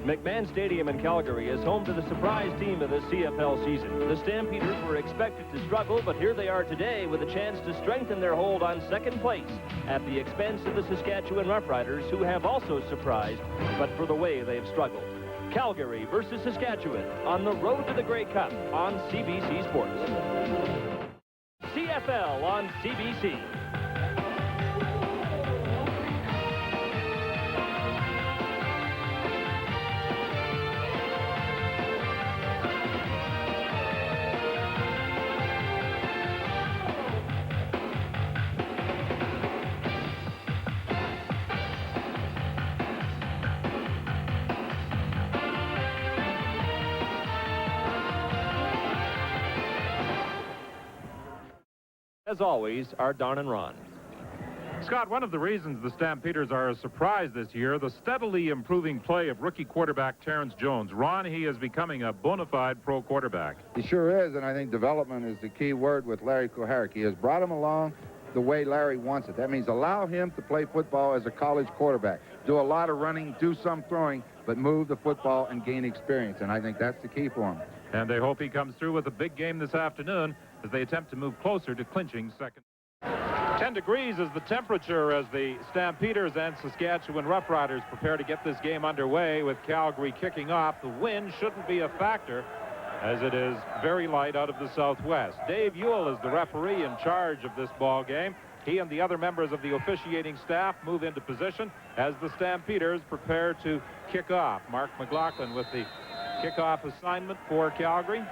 McMahon Stadium in Calgary is home to the surprise team of the CFL season. The Stampeders were expected to struggle, but here they are today with a chance to strengthen their hold on second place at the expense of the Saskatchewan Roughriders, who have also surprised, but for the way they've struggled. Calgary versus Saskatchewan on the road to the Grey Cup on CBC Sports. CFL on CBC. As always, are Don and Ron. Scott, one of the reasons the Stampeders are a surprise this year, the steadily improving play of rookie quarterback Terrence Jones. Ron, he is becoming a bona fide pro quarterback. He sure is, and I think development is the key word with Larry Kuharich. He has brought him along the way Larry wants it. That means allow him to play football as a college quarterback. Do a lot of running, do some throwing, but move the football and gain experience, and I think that's the key for him. And they hope he comes through with a big game this afternoon as they attempt to move closer to clinching second. 10 degrees is the temperature as the Stampeders and Saskatchewan Roughriders prepare to get this game underway with Calgary kicking off. The wind shouldn't be a factor as it is very light out of the southwest. Dave Ewell is the referee in charge of this ball game. He and the other members of the officiating staff move into position as the Stampeders prepare to kick off. Mark McLaughlin with the kickoff assignment for Calgary.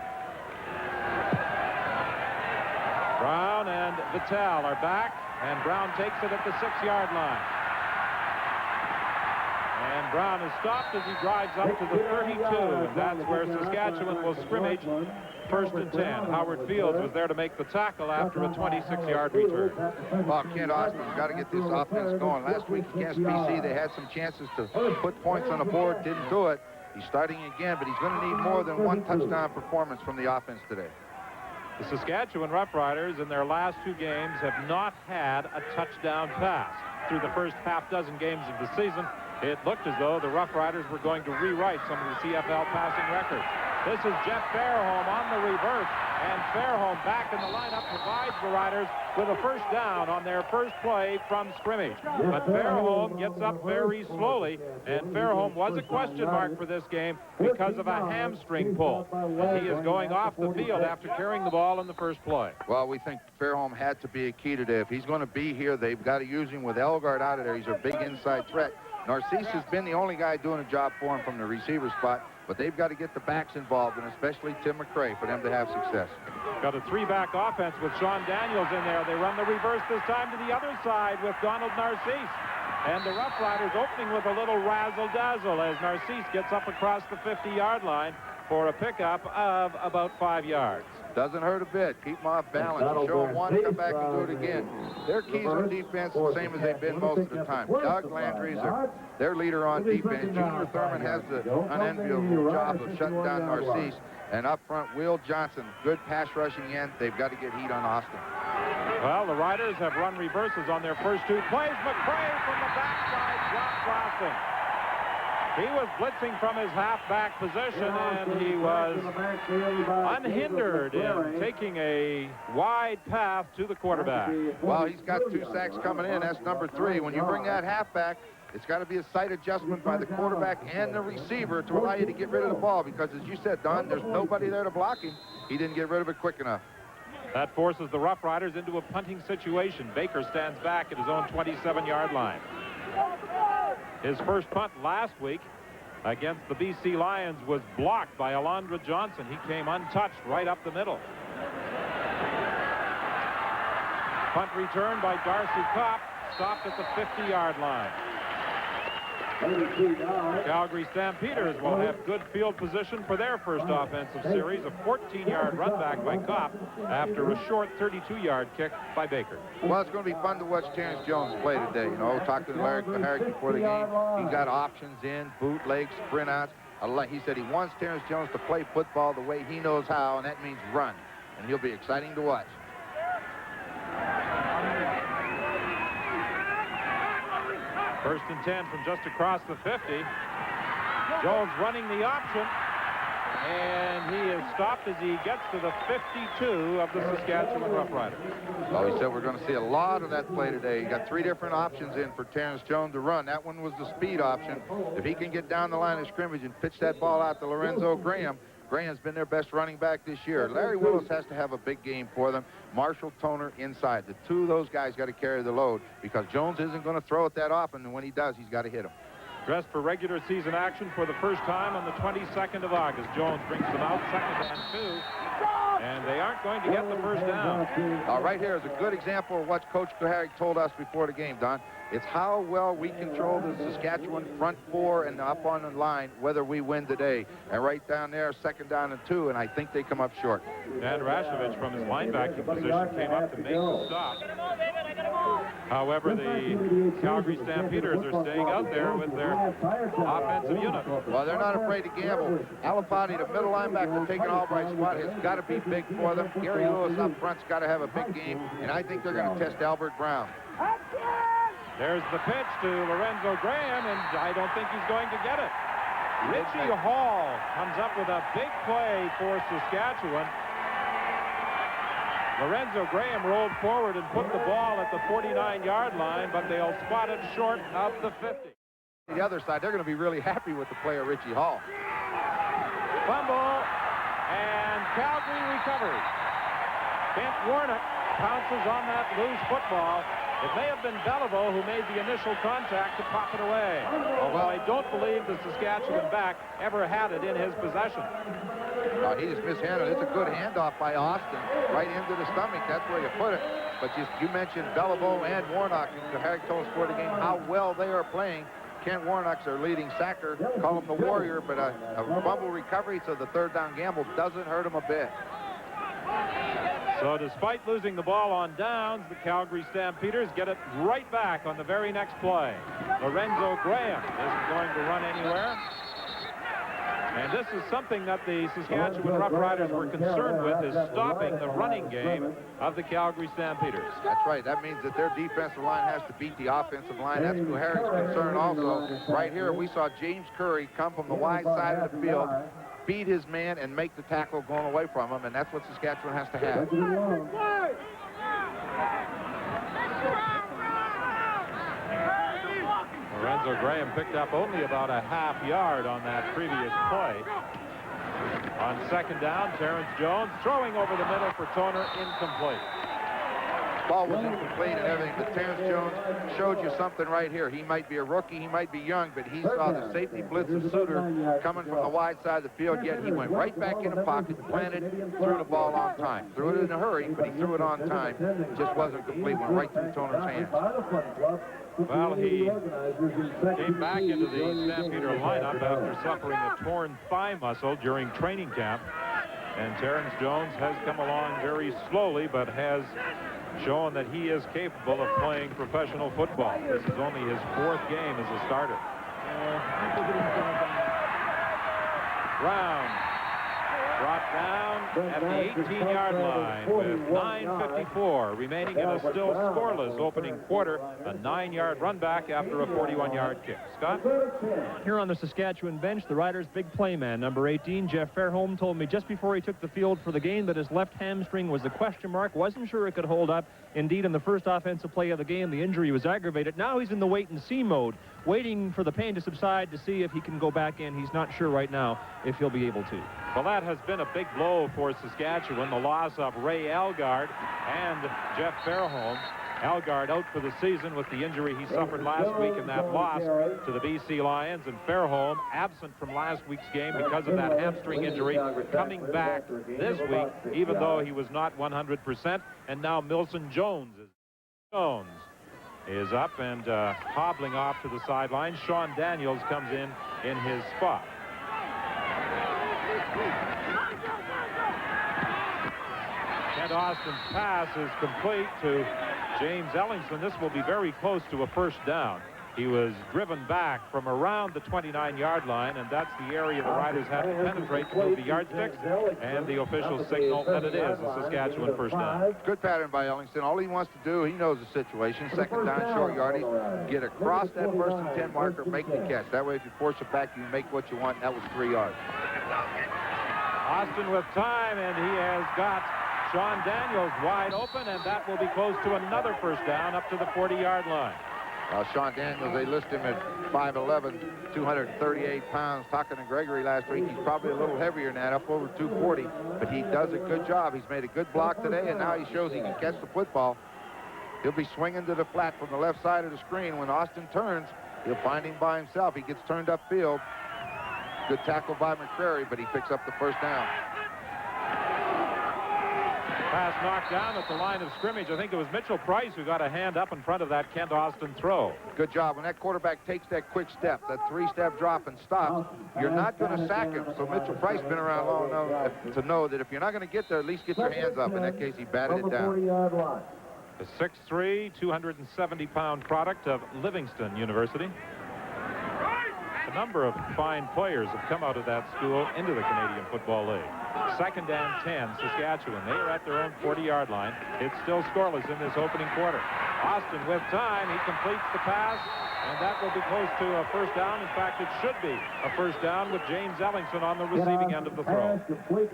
Brown and Vitale are back, and Brown takes it at the 6-yard line. And Brown is stopped as he drives up to the 32, and that's where Saskatchewan will scrimmage 1st and 10. Howard Fields was there to make the tackle after a 26-yard return. Well, Kent Austin's got to get this offense going. Last week against BC, they had some chances to put points on the board, didn't do it. He's starting again, but he's going to need more than one touchdown performance from the offense today. The Saskatchewan Roughriders in their last 2 games have not had a touchdown pass. Through the first half-dozen games of the season, it looked as though the Roughriders were going to rewrite some of the CFL passing records. This is Jeff Fairholm on the reverse, and Fairholm back in the lineup provides the Riders with a first down on their first play from scrimmage. But Fairholm gets up very slowly, and Fairholm was a question mark for this game because of a hamstring pull. And he is going off the field after carrying the ball in the first play. Well, we think Fairholm had to be a key today. If he's going to be here, they've got to use him with Elgard out of there. He's a big inside threat. Narcisse has been the only guy doing a job for him from the receiver spot, but they've got to get the backs involved, and especially Tim McRae, for them to have success. Got a 3-back offense with Sean Daniels in there. They run the reverse this time to the other side with Donald Narcisse. And the Roughriders opening with a little razzle-dazzle as Narcisse gets up across the 50-yard line for a pickup of about 5 yards. Doesn't hurt a bit. Keep them off balance. You show them one, come back and do it again. Their keys on defense the same as they've been most of the time. Doug Landry is their leader on defense. Junior Thurman has the unenviable job of shutting down Narcisse. And up front, Will Johnson, good pass rushing end. They've got to get heat on Austin. Well, the Riders have run reverses on their first 2 plays. McRae from the backside dropped Austin. He was blitzing from his halfback position, and he was unhindered in taking a wide path to the quarterback. Well, he's got 2 sacks coming in. That's number 3. When you bring that halfback, it's got to be a sight adjustment by the quarterback and the receiver to allow you to get rid of the ball, because, as you said, Don, there's nobody there to block him. He didn't get rid of it quick enough. That forces the Roughriders into a punting situation. Baker stands back at his own 27-yard line. His first punt last week against the BC Lions was blocked by Alondra Johnson. He came untouched right up the middle. Punt return by Darcy Kopp, stopped at the 50-yard line. Calgary Stampeders will have good field position for their first offensive series. A 14-yard run back by Kopp after a short 32-yard kick by Baker. Well, it's going to be fun to watch Terrence Jones play today. You know, talked to Larry Kuharich before the game. He got options in, bootlegs, sprint outs. He said he wants Terrence Jones to play football the way he knows how, and that means run. And he'll be exciting to watch. First and 10 from just across the 50. Jones running the option. And he is stopped as he gets to the 52 of the Saskatchewan Roughriders. Well, he said we're going to see a lot of that play today. He got 3 different options in for Terrence Jones to run. That one was the speed option. If he can get down the line of scrimmage and pitch that ball out to Lorenzo Graham, Graham's been their best running back this year. Larry Willis has to have a big game for them. Marshall Toner inside. The 2 of those guys got to carry the load because Jones isn't going to throw it that often, and when he does, he's got to hit him. Dressed for regular season action for the first time on the 22nd of August. Jones brings them out, 2nd and 2. And they aren't going to get the first down. Right here is a good example of what Coach Kuharich told us before the game, Don. It's how well we control the Saskatchewan front 4 and up on the line, whether we win today. And right down there, 2nd down and 2, and I think they come up short. And Rashovich from his linebacking position came up to make the stop. However, the Calgary Stampeders are staying out there with their offensive unit. Well, they're not afraid to gamble. Alapati, the middle linebacker, taking Albright's spot, has got to be big for them. Gary Lewis up front's got to have a big game, and I think they're going to test Albert Brown. There's the pitch to Lorenzo Graham, and I don't think he's going to get it. Richie Hall comes up with a big play for Saskatchewan. Lorenzo Graham rolled forward and put the ball at the 49-yard line, but they'll spot it short of the 50. The other side, they're going to be really happy with the play of Richie Hall. Fumble, and Calgary recovers. Kent Warnock pounces on that loose football. It may have been Beliveau who made the initial contact to pop it away. Although I don't believe the Saskatchewan back ever had it in his possession. He just mishandled it. It's a good handoff by Austin right into the stomach. That's where you put it. But you mentioned Beliveau and Warnock. And Kuharich told us before the game how well they are playing. Kent Warnock's their leading sacker. Call him the Warrior, but a fumble recovery, so the 3rd down gamble doesn't hurt him a bit. So despite losing the ball on downs, the Calgary Stampeders get it right back on the very next play. Lorenzo Graham isn't going to run anywhere. And this is something that the Saskatchewan Roughriders were concerned with, is stopping the running game of the Calgary Stampeders. That's right. That means that their defensive line has to beat the offensive line. That's Kuharich's concern also. Right here, we saw James Curry come from the wide side of the field, beat his man, and make the tackle going away from him, and that's what Saskatchewan has to have. Lorenzo Graham picked up only about a half yard on that previous play. On 2nd down, Terrence Jones throwing over the middle for Toner, incomplete. Ball was incomplete and everything, but Terrence Jones showed you something right here. He might be a rookie, he might be young, but he saw the safety blitz of Suter coming from the wide side of the field, yet he went right back in the pocket, planted, threw the ball on time. Threw it in a hurry, but he threw it on time. It just wasn't complete, went right through Toner's hands. Well, he came back into the Stampeder lineup after suffering a torn thigh muscle during training camp. And Terrence Jones has come along very slowly, but has shown that he is capable of playing professional football. This is only his 4th game as a starter. Brown brought down at the 18-yard line with 9:54 remaining in a still scoreless opening quarter. A 9-yard run back after a 41-yard kick. Scott? Here on the Saskatchewan bench, the Riders' big playman, number 18, Jeff Fairholm, told me just before he took the field for the game that his left hamstring was a question mark. Wasn't sure it could hold up. Indeed, in the first offensive play of the game, the injury was aggravated. Now he's in the wait-and-see mode, waiting for the pain to subside to see if he can go back in. He's not sure right now if he'll be able to. Well, that has been a big blow for Saskatchewan, the loss of Ray Algard and Jeff Fairholm. Algard out for the season with the injury he suffered last week in that loss to the BC Lions, and Fairholm absent from last week's game because of that hamstring injury, coming back this week even though he was not 100%. And now Milson Jones is up and hobbling off to the sideline. Sean Daniels comes in his spot. Kent Austin's pass is complete to James Ellingson. This will be very close to a first down. He was driven back from around the 29-yard line, and that's the area the Riders had to penetrate to move the yardsticks, and the officials signal that it is a Saskatchewan first down. Good pattern by Ellingston. All he wants to do, he knows the situation. Second down, short yardage. Get across that 1st and 10 marker, make the catch. That way, if you force it back, you make what you want. That was 3 yards. Austin with time, and he has got Sean Daniels wide open, and that will be close to another first down up to the 40-yard line. Sean Daniels, they list him at 5'11", 238 pounds. Talking to Gregory last week, he's probably a little heavier than that, up over 240, but he does a good job. He's made a good block today, and now he shows he can catch the football. He'll be swinging to the flat from the left side of the screen. When Austin turns, he'll find him by himself. He gets turned upfield. Good tackle by McCrary, but he picks up the first down. Pass knocked down at the line of scrimmage. I think it was Mitchell Price who got a hand up in front of that Kent Austin throw. Good job. When that quarterback takes that quick step, that 3-step drop and stops, you're not going to sack him. So Mitchell Price been around long enough to know that if you're not going to get there, at least get your hands up. In that case, he batted it down. The 6'3", 270-pound product of Livingston University. A number of fine players have come out of that school into the Canadian Football League. 2nd and 10, Saskatchewan. They are at their own 40-yard line. It's still scoreless in this opening quarter. Austin with time. He completes the pass, and that will be close to a first down. In fact, it should be a first down with James Ellingson on the receiving end of the throw.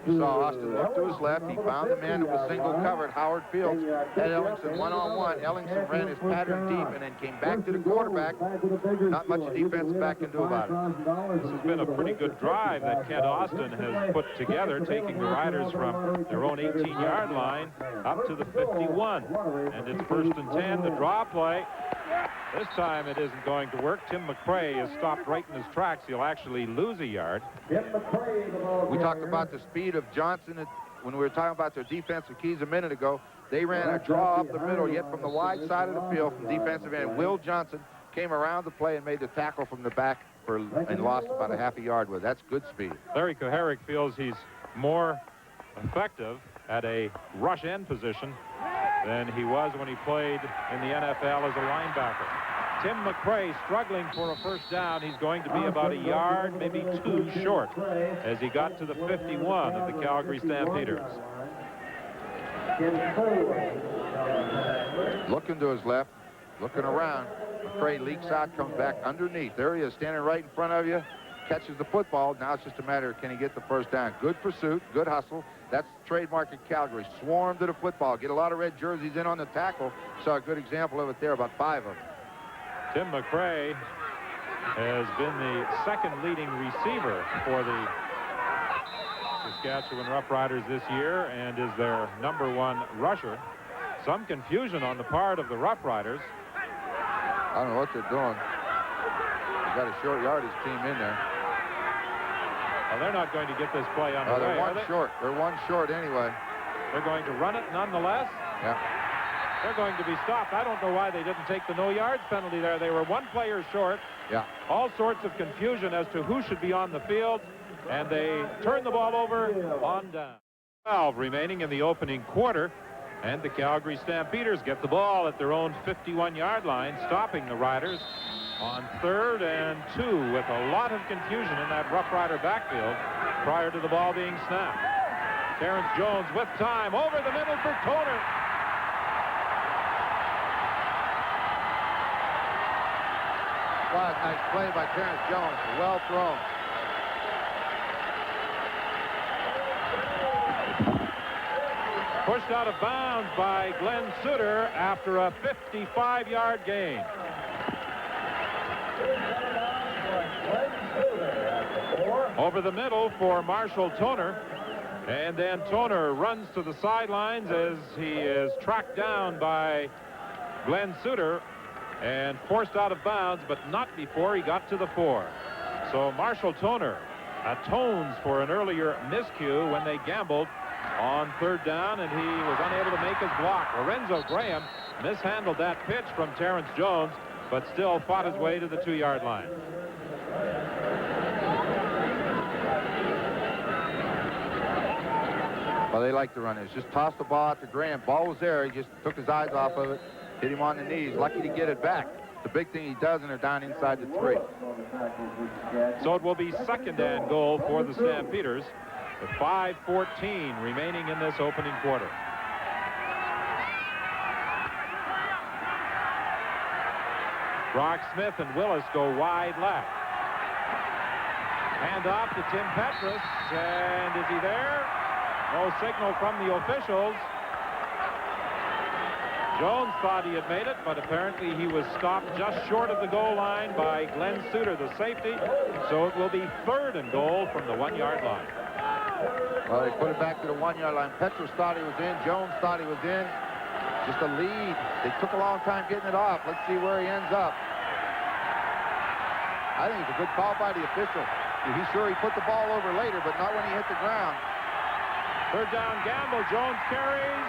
You saw Austin look to his left. He found the man that was single covered. Howard Fields had Ellingson one-on-one. Ellingson ran his pattern deep and then came back to the quarterback. Not much defense back can do about it. This has been a pretty good drive that Kent Austin has put together, taking the Riders from their own 18-yard line up to the 51. And it's 1st and 10. The draw play. This time it isn't going to work. Tim McCray is stopped right in his tracks. He'll actually lose a yard. We talked about the speed of Johnson when we were talking about their defensive keys a minute ago. They ran a draw up the middle, yet from the wide side of the field from defensive end. Will Johnson came around the play and made the tackle from the back and lost about a half a yard with. That's good speed. Larry Koharic feels he's more effective at a rush end position than he was when he played in the NFL as a linebacker. Tim McCray struggling for a first down. He's going to be about a yard, maybe 2 short, as he got to the 51 of the Calgary Stampeders. Looking to his left, looking around. McCray leaks out, comes back underneath. There he is, standing right in front of you. Catches the football. Now it's just a matter of can he get the first down. Good pursuit, good hustle. That's trademark at Calgary. Swarm to the football. Get a lot of red jerseys in on the tackle. Saw a good example of it there, about 5 of them. Tim McCray has been the 2nd leading receiver for the Saskatchewan Roughriders this year and is their #1 rusher. Some confusion on the part of the Roughriders. I don't know what they're doing. They got a short yardage team in there. Well, they're not going to get this play on the way. They're one short. They're 1 short anyway. They're going to run it nonetheless. Yeah. They're going to be stopped. I don't know why they didn't take the no yards penalty there. They were 1 player short. Yeah. All sorts of confusion as to who should be on the field, and they turn the ball over on down. 12 remaining in the opening quarter, and the Calgary Stampeders get the ball at their own 51-yard line, stopping the Riders on 3rd and 2 with a lot of confusion in that Rough Rider backfield prior to the ball being snapped. Terrence Jones with time over the middle for Toner. Wow, nice play by Terrence Jones. Well thrown. Pushed out of bounds by Glenn Suter after a 55-yard gain. Over the middle for Marshall Toner. And then Toner runs to the sidelines as he is tracked down by Glenn Suter and forced out of bounds, but not before he got to the 4. So Marshall Toner atones for an earlier miscue when they gambled on 3rd down, and he was unable to make his block. Lorenzo Graham mishandled that pitch from Terrence Jones, but still fought his way to the 2-yard line. Well, they like to run it. Just toss the ball out to Graham. Ball was there. He just took his eyes off of it, hit him on the knees. Lucky to get it back. the big thing he does, and they're down inside the 3. So it will be 2nd and goal for the Stampeders with 5:14 remaining in this opening quarter. Brock Smith and Willis go wide left. Hand off to Tim Petrus, and is he there? No signal from the officials. Jones thought he had made it, but apparently he was stopped just short of the goal line by Glenn Suter, the safety. So it will be 3rd and goal from the 1-yard line. Well, they put it back to the 1-yard line. Petrus thought he was in. Jones thought he was in. Just a lead. They took a long time getting it off. Let's see where he ends up. I think it's a good call by the official. He's sure he put the ball over later, but not when he hit the ground. 3rd down gamble. Jones carries.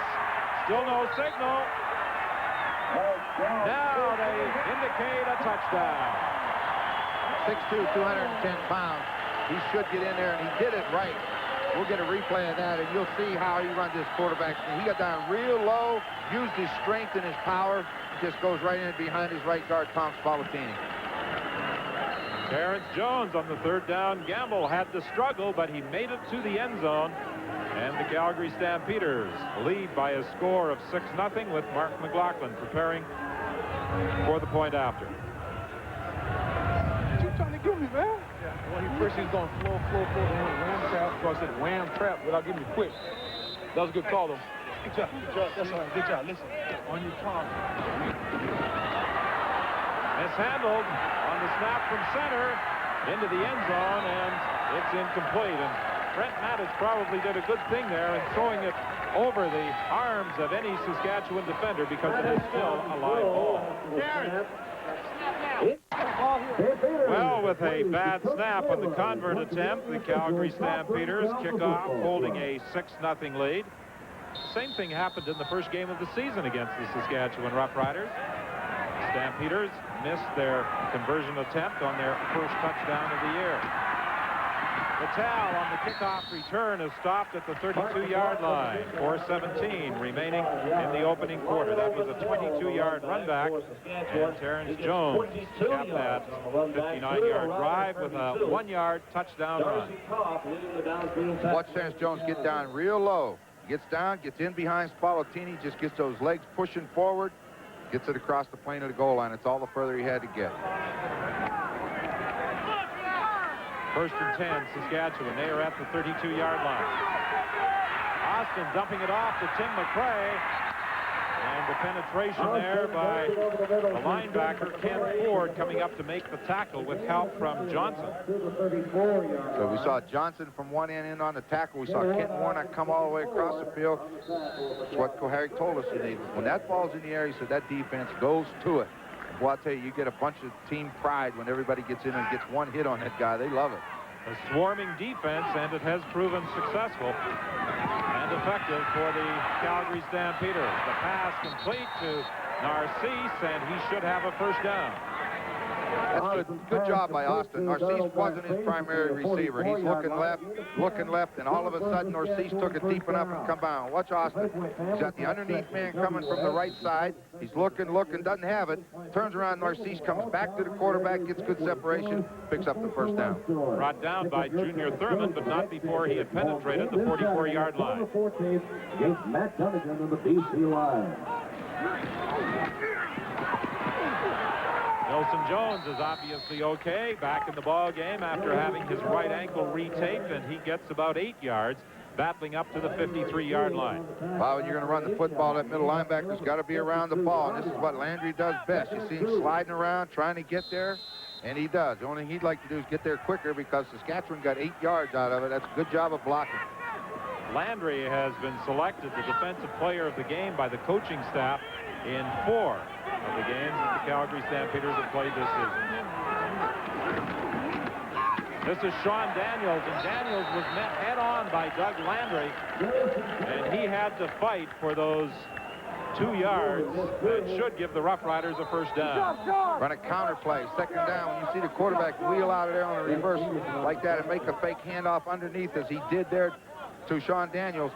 Still no signal. Now they indicate a touchdown. 6'2", 210 pounds. He should get in there, and he did it right. We'll get a replay of that, and you'll see how he runs his quarterback. He got down real low, used his strength and his power, just goes right in behind his right guard, Tom Spallettini. Terrence Jones on the 3rd down gamble had to struggle, but he made it to the end zone. And the Calgary Stampeders lead by a score of 6-0 with Mark McLaughlin preparing for the point after. What you trying to give me, man? Yeah, well, first he's going flow, and then wham trap. So I said wham trap without giving me quick. That was a good call, though. Good job. That's all right. Good job. Listen, on your tongue. Mishandled on the snap from center into the end zone, and it's incomplete. And Brent Mattis probably did a good thing there in throwing it over the arms of any Saskatchewan defender because it is still a live ball. Well, with a bad snap on the convert attempt, the Calgary Stampeders kick off holding a 6-0 lead. Same thing happened in the first game of the season against the Saskatchewan Roughriders. Stampeders missed their conversion attempt on their first touchdown of the year. Patel on the kickoff return is stopped at the 32-yard line. 4:17 remaining in the opening quarter. That was a 22-yard run back, and Terrence Jones capped that 59-yard drive with a 1-yard touchdown run. Watch Terrence Jones get down real low. Gets down, gets in behind Spallettini, just gets those legs pushing forward, gets it across the plane of the goal line. It's all the further he had to get. 1st and 10, Saskatchewan. They are at the 32-yard line. Austin dumping it off to Tim McRae. And the penetration there by the linebacker, Ken Ford, coming up to make the tackle with help from Johnson. So we saw Johnson from one end in on the tackle. We saw Kent Warnock come all the way across the field. That's what Koharic told us. When that ball's in the air, he said that defense goes to it. Well, I'll tell you, you get a bunch of team pride when everybody gets in and gets one hit on that guy. They love it. A swarming defense, and it has proven successful and effective for the Calgary Stampeders. The pass complete to Narcisse, and he should have a 1st down. That's good job by Austin. Narcisse wasn't his primary receiver. He's looking left, and all of a sudden Narcisse took it deep enough and come down. Watch Austin. He's got the underneath man coming from the right side. He's looking, doesn't have it. Turns around, Narcisse comes back to the quarterback, gets good separation, picks up the 1st down. Brought down by Junior Thurman, but not before he had penetrated the 44-yard line. Against Matt Dunnigan on the BC line. Wilson Jones is obviously okay, back in the ball game after having his right ankle retaped, and he gets about 8 yards, battling up to the 53-yard line. Wow, when you're going to run the football, that middle linebacker's got to be around the ball, and this is what Landry does best. You see him sliding around, trying to get there, and he does. The only thing he'd like to do is get there quicker because Saskatchewan got 8 yards out of it. That's a good job of blocking. Landry has been selected the defensive player of the game by the coaching staff in 4 of the games that the Calgary Stampeders have played this season. This is Sean Daniels, and Daniels was met head-on by Doug Landry, and he had to fight for those 2 yards that should give the Roughriders a 1st down. Run a counter play, 2nd down. When you see the quarterback wheel out of there on a reverse like that and make a fake handoff underneath as he did there to Sean Daniels,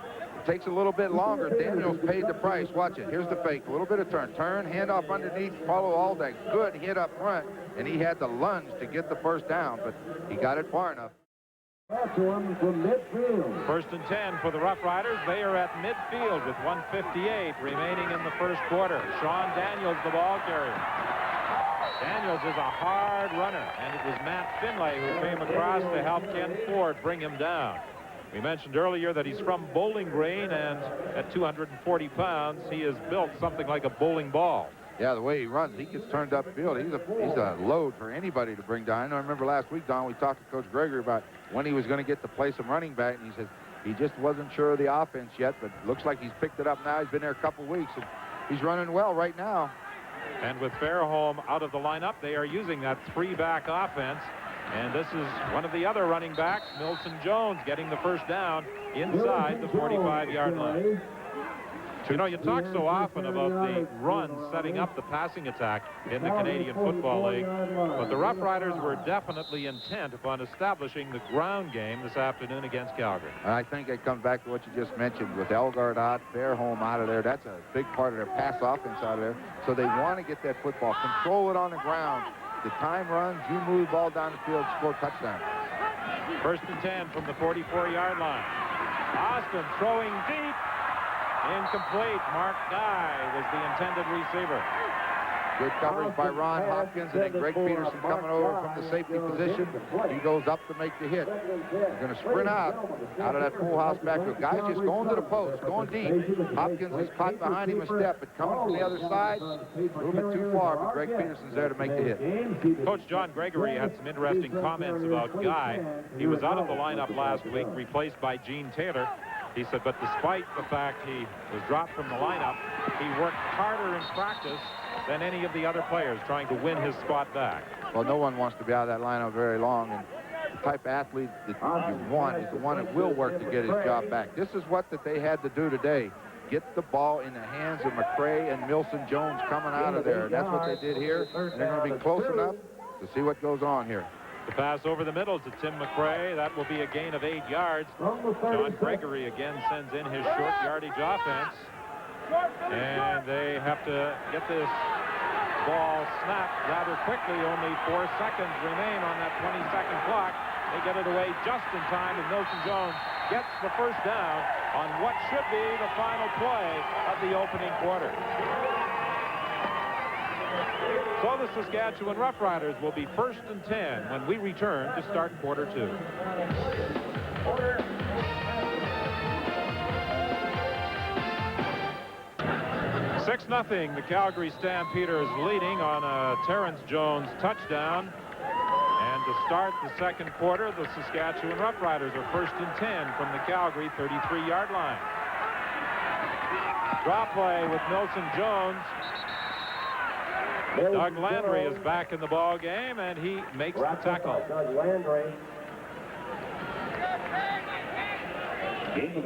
takes a little bit longer. Daniels paid the price. Watch it. Here's the fake. A little bit of turn. Turn, hand off underneath, follow all that. Good hit up front, and he had the lunge to get the first down, but he got it far enough. That's one from midfield. 1st and 10 for the Rough Riders. They are at midfield with 1:58 remaining in the first quarter. Sean Daniels, the ball carrier. Daniels is a hard runner, and it was Matt Finlay who came across to help Ken Ford bring him down. We mentioned earlier that he's from Bowling Green, and at 240 pounds, he is built something like a bowling ball. Yeah, the way he runs, he gets turned upfield. He's a load for anybody to bring down. I remember last week, Don, we talked to Coach Gregory about when he was going to get to play some running back, and he said he just wasn't sure of the offense yet, but looks like he's picked it up now. He's been there a couple weeks, and he's running well right now. And with Fairholm out of the lineup, they are using that 3-back offense. And this is one of the other running backs, Milson Jones, getting the first down inside the 45-yard line. You know, you talk so often about the run setting up the passing attack in the Canadian Football League, but the Rough Riders were definitely intent upon establishing the ground game this afternoon against Calgary. I think it comes back to what you just mentioned with Elgard out, Fairholm out of there. That's a big part of their pass offense out of there. So they want to get that football, control it on the ground. The time runs, you move the ball down the field, score touchdown. 1st and 10 from the 44-yard line. Austin throwing deep. Incomplete. Mark Guy was the intended receiver. Good coverage by Ron Hopkins, and then Greg Peterson coming over from the safety position. He goes up to make the hit. He's going to sprint out of that full house backfield. Guys just going to the post, going deep. Hopkins is caught behind him a step, but coming from the other side, a little bit too far, but Greg Peterson's there to make the hit. Coach John Gregory had some interesting comments about Guy. He was out of the lineup last week, replaced by Gene Taylor. He said, but despite the fact he was dropped from the lineup, he worked harder in practice than any of the other players trying to win his spot back. Well, no one wants to be out of that lineup very long, and the type of athlete that you want is the one that will work to get his job back. This is what that they had to do today. Get the ball in the hands of McCray and Milson Jones coming out of there. That's what they did here, and they're going to be close enough to see what goes on here. The pass over the middle to Tim McCray. That will be a gain of 8 yards. John Gregory again sends in his short yardage offense. And they have to get this ball snapped rather quickly. Only 4 seconds remain on that 20-second clock. They get it away just in time, and Milson Jones gets the first down on what should be the final play of the opening quarter. So the Saskatchewan Roughriders will be 1st and 10 when we return to start quarter 2. Six 0 the Calgary Stampeders leading on a Terrence Jones touchdown. And to start the second quarter, the Saskatchewan Roughriders are 1st and 10 from the Calgary 33-yard line. Drop play with Milson Jones. Doug Landry is back in the ball game, and he makes the tackle.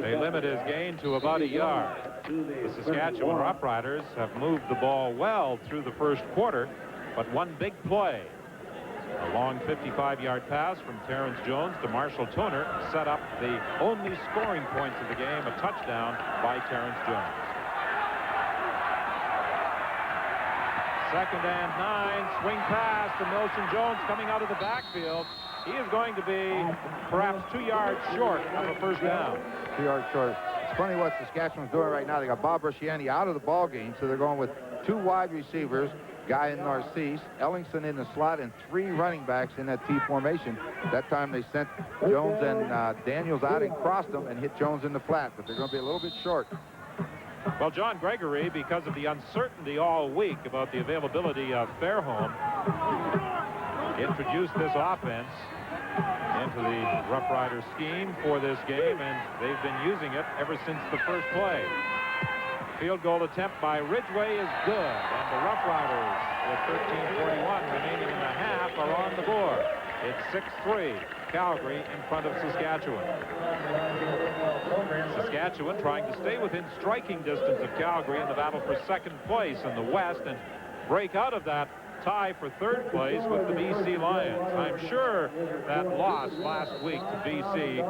They limit his gain to about a yard. The Saskatchewan Roughriders have moved the ball well through the first quarter, but one big play, a long 55-yard pass from Terrence Jones to Marshall Toner, set up the only scoring points of the game, a touchdown by Terrence Jones. 2nd and 9, swing pass to Milson Jones coming out of the backfield. He is going to be perhaps 2 yards short of a first down. 2 yards short. It's funny what Saskatchewan's doing right now. They got Bob Rusciani out of the ball game, so they're going with 2 wide receivers, Guy and Narcisse, Ellingson in the slot, and 3 running backs in that T formation. That time they sent Jones and Daniels out and crossed them and hit Jones in the flat, but they're going to be a little bit short. Well, John Gregory, because of the uncertainty all week about the availability of Fairholm, introduced this offense into the Rough Riders scheme for this game, and they've been using it ever since the first play. Field goal attempt by Ridgway is good, and the Rough Riders, with 13:41 remaining in the half, are on the board. It's 6-3, Calgary in front of Saskatchewan. Saskatchewan trying to stay within striking distance of Calgary in the battle for second place in the West and break out of that tie for third place with the BC Lions. I'm sure that loss last week to BC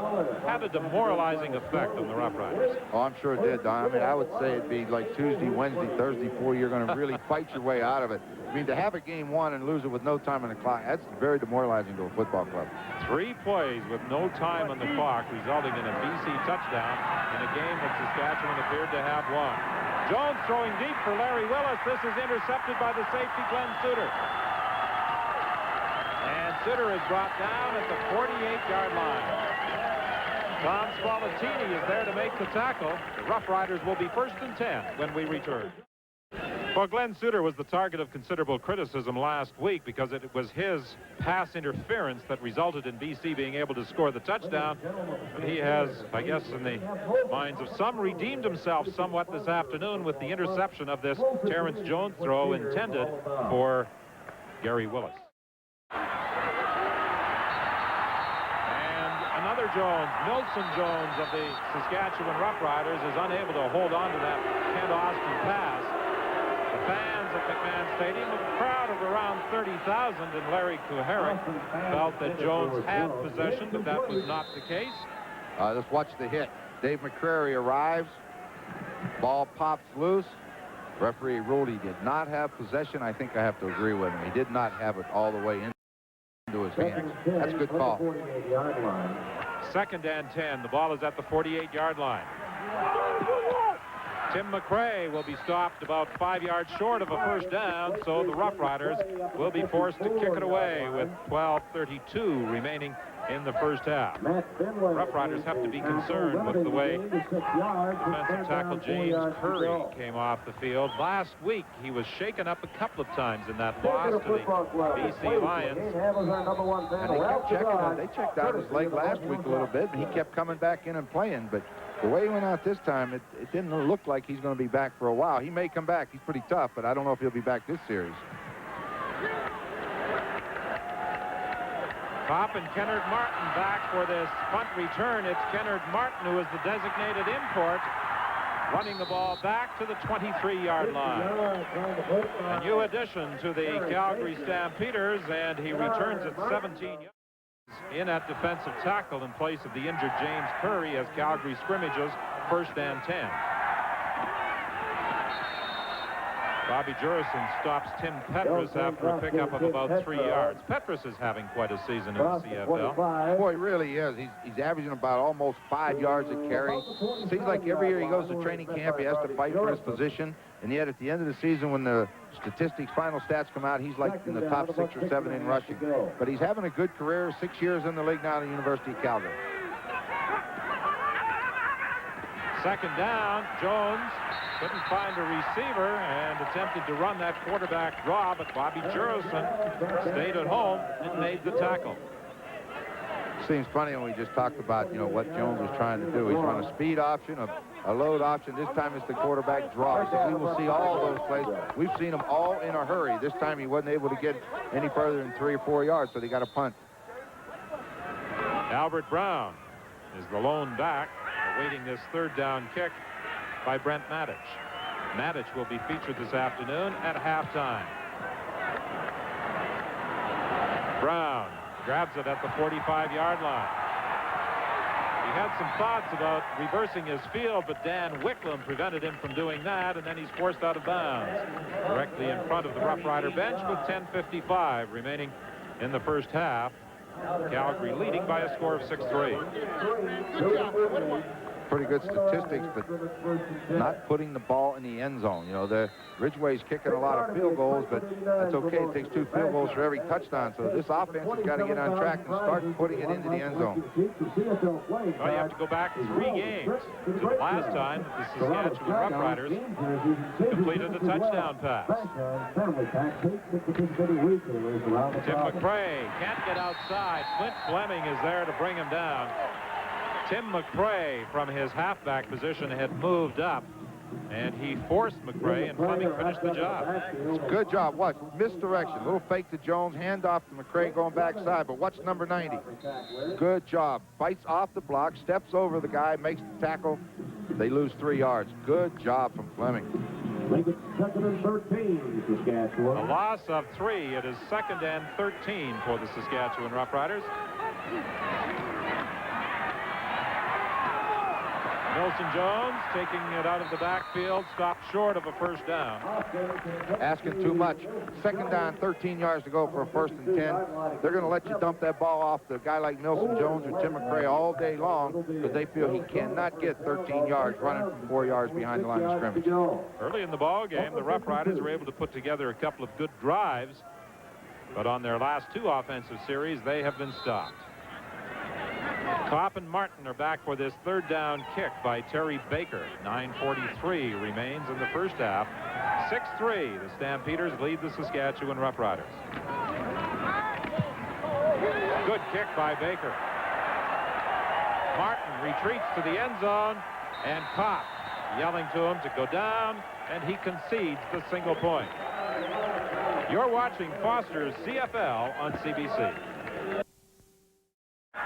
had a demoralizing effect on the Roughriders. Oh, I'm sure it did, Don. I mean, I would say it'd be like Tuesday, Wednesday, Thursday before you're going to really fight your way out of it. I mean, to have a game won and lose it with no time on the clock, that's very demoralizing to a football club. 3 plays with no time on the clock, resulting in a BC touchdown in a game that Saskatchewan appeared to have won. Jones throwing deep for Larry Willis. This is intercepted by the safety, Glenn Suter. And Suter is brought down at the 48-yard line. Tom Spallettini is there to make the tackle. The Roughriders will be 1st and 10 when we return. Well, Glenn Suter was the target of considerable criticism last week because it was his pass interference that resulted in BC being able to score the touchdown. But he has, I guess, in the minds of some, redeemed himself somewhat this afternoon with the interception of this Terrence Jones throw intended for Gary Willis. And another Jones, Milson Jones of the Saskatchewan Roughriders, is unable to hold on to that Kent Austin pass. The fans at McMahon Stadium, a crowd of around 30,000, and Larry Kuharek felt that Jones had possession, but that was not the case. Let's watch the hit. Dave McCrary arrives. Ball pops loose. Referee ruled he did not have possession. I think I have to agree with him. He did not have it all the way into his hands. That's a good call. 2nd and 10. The ball is at the 48-yard line. Tim McRae will be stopped about 5 yards short of a first down, so the Roughriders will be forced to kick it away with 12:32 remaining in the first half. Roughriders have to be concerned with the way defensive tackle James Curry came off the field. Last week, he was shaken up a couple of times in that loss to the BC Lions. And they kept checking him. They checked out his leg last week a little bit, and he kept coming back in and playing, but the way he went out this time, it didn't look like he's going to be back for a while. He may come back. He's pretty tough, but I don't know if he'll be back this series. Kopp and Kennard Martin back for this punt return. It's Kennard Martin who is the designated import, running the ball back to the 23-yard line. A new addition to the Calgary Stampeders, and he returns at 17 yards. In at defensive tackle in place of the injured James Curry as Calgary scrimmages 1st and 10. Bobby Jurison stops Tim Petrus after a pickup of about 3 yards. Petrus is having quite a season in the CFL. Boy, he really is. He's averaging about almost 5 yards a carry. Seems like every year he goes to training camp, he has to fight for his position. And yet at the end of the season, when the statistics, final stats come out, he's like in the top 6 or 7 in rushing. But he's having a good career, 6 years in the league now at the University of Calgary. 2nd down, Jones couldn't find a receiver and attempted to run that quarterback draw, but Bobby Jurison stayed at home and made the tackle. Seems funny when we just talked about, what Jones was trying to do. He's run a speed option, a load option. This time it's the quarterback draw. So we will see all those plays. We've seen them all in a hurry. This time he wasn't able to get any further than 3 or 4 yards, so they got a punt. Albert Brown is the lone back, awaiting this 3rd down kick by Brent Mattich. Mattich will be featured this afternoon at halftime. Brown grabs it at the 45-yard line. He had some thoughts about reversing his field, but Dan Wicklum prevented him from doing that, and then he's forced out of bounds directly in front of the Rough Rider bench with 10:55 remaining in the first half. Calgary leading by a score of 6-3. Pretty good statistics, but not putting the ball in the end zone. The Ridgeway's kicking a lot of field goals, but that's okay. It takes 2 field goals for every touchdown. So this offense has got to get on track and start putting it into the end zone. Well, you have to go back 3 games to the last time the Saskatchewan Roughriders completed a touchdown pass. Tim McRae can't get outside. Clint Fleming is there to bring him down. Tim McRae from his halfback position had moved up, and he forced McRae, and Fleming finished the job. Good job. Watch. Misdirection. Little fake to Jones. Hand off to McRae going backside, but watch number 90. Good job. Fights off the block, steps over the guy, makes the tackle. They lose 3 yards. Good job from Fleming. Make it 2nd and 13, Saskatchewan. A loss of 3. It is 2nd and 13 for the Saskatchewan Roughriders. Nelson Jones taking it out of the backfield, stopped short of a first down. Asking too much. 2nd down, 13 yards to go for a 1st and 10. They're going to let you dump that ball off to a guy like Nelson Jones or Tim McCray all day long because they feel he cannot get 13 yards running from 4 yards behind the line of scrimmage. Early in the ball game, the Roughriders were able to put together a couple of good drives, but on their last 2 offensive series, they have been stopped. Kopp and Martin are back for this 3rd down kick by Terry Baker. 9:43 remains in the first half. 6-3, the Stampeders lead the Saskatchewan Roughriders. Good kick by Baker. Martin retreats to the end zone, and Kopp yelling to him to go down, and he concedes the single point. You're watching Foster's CFL on CBC.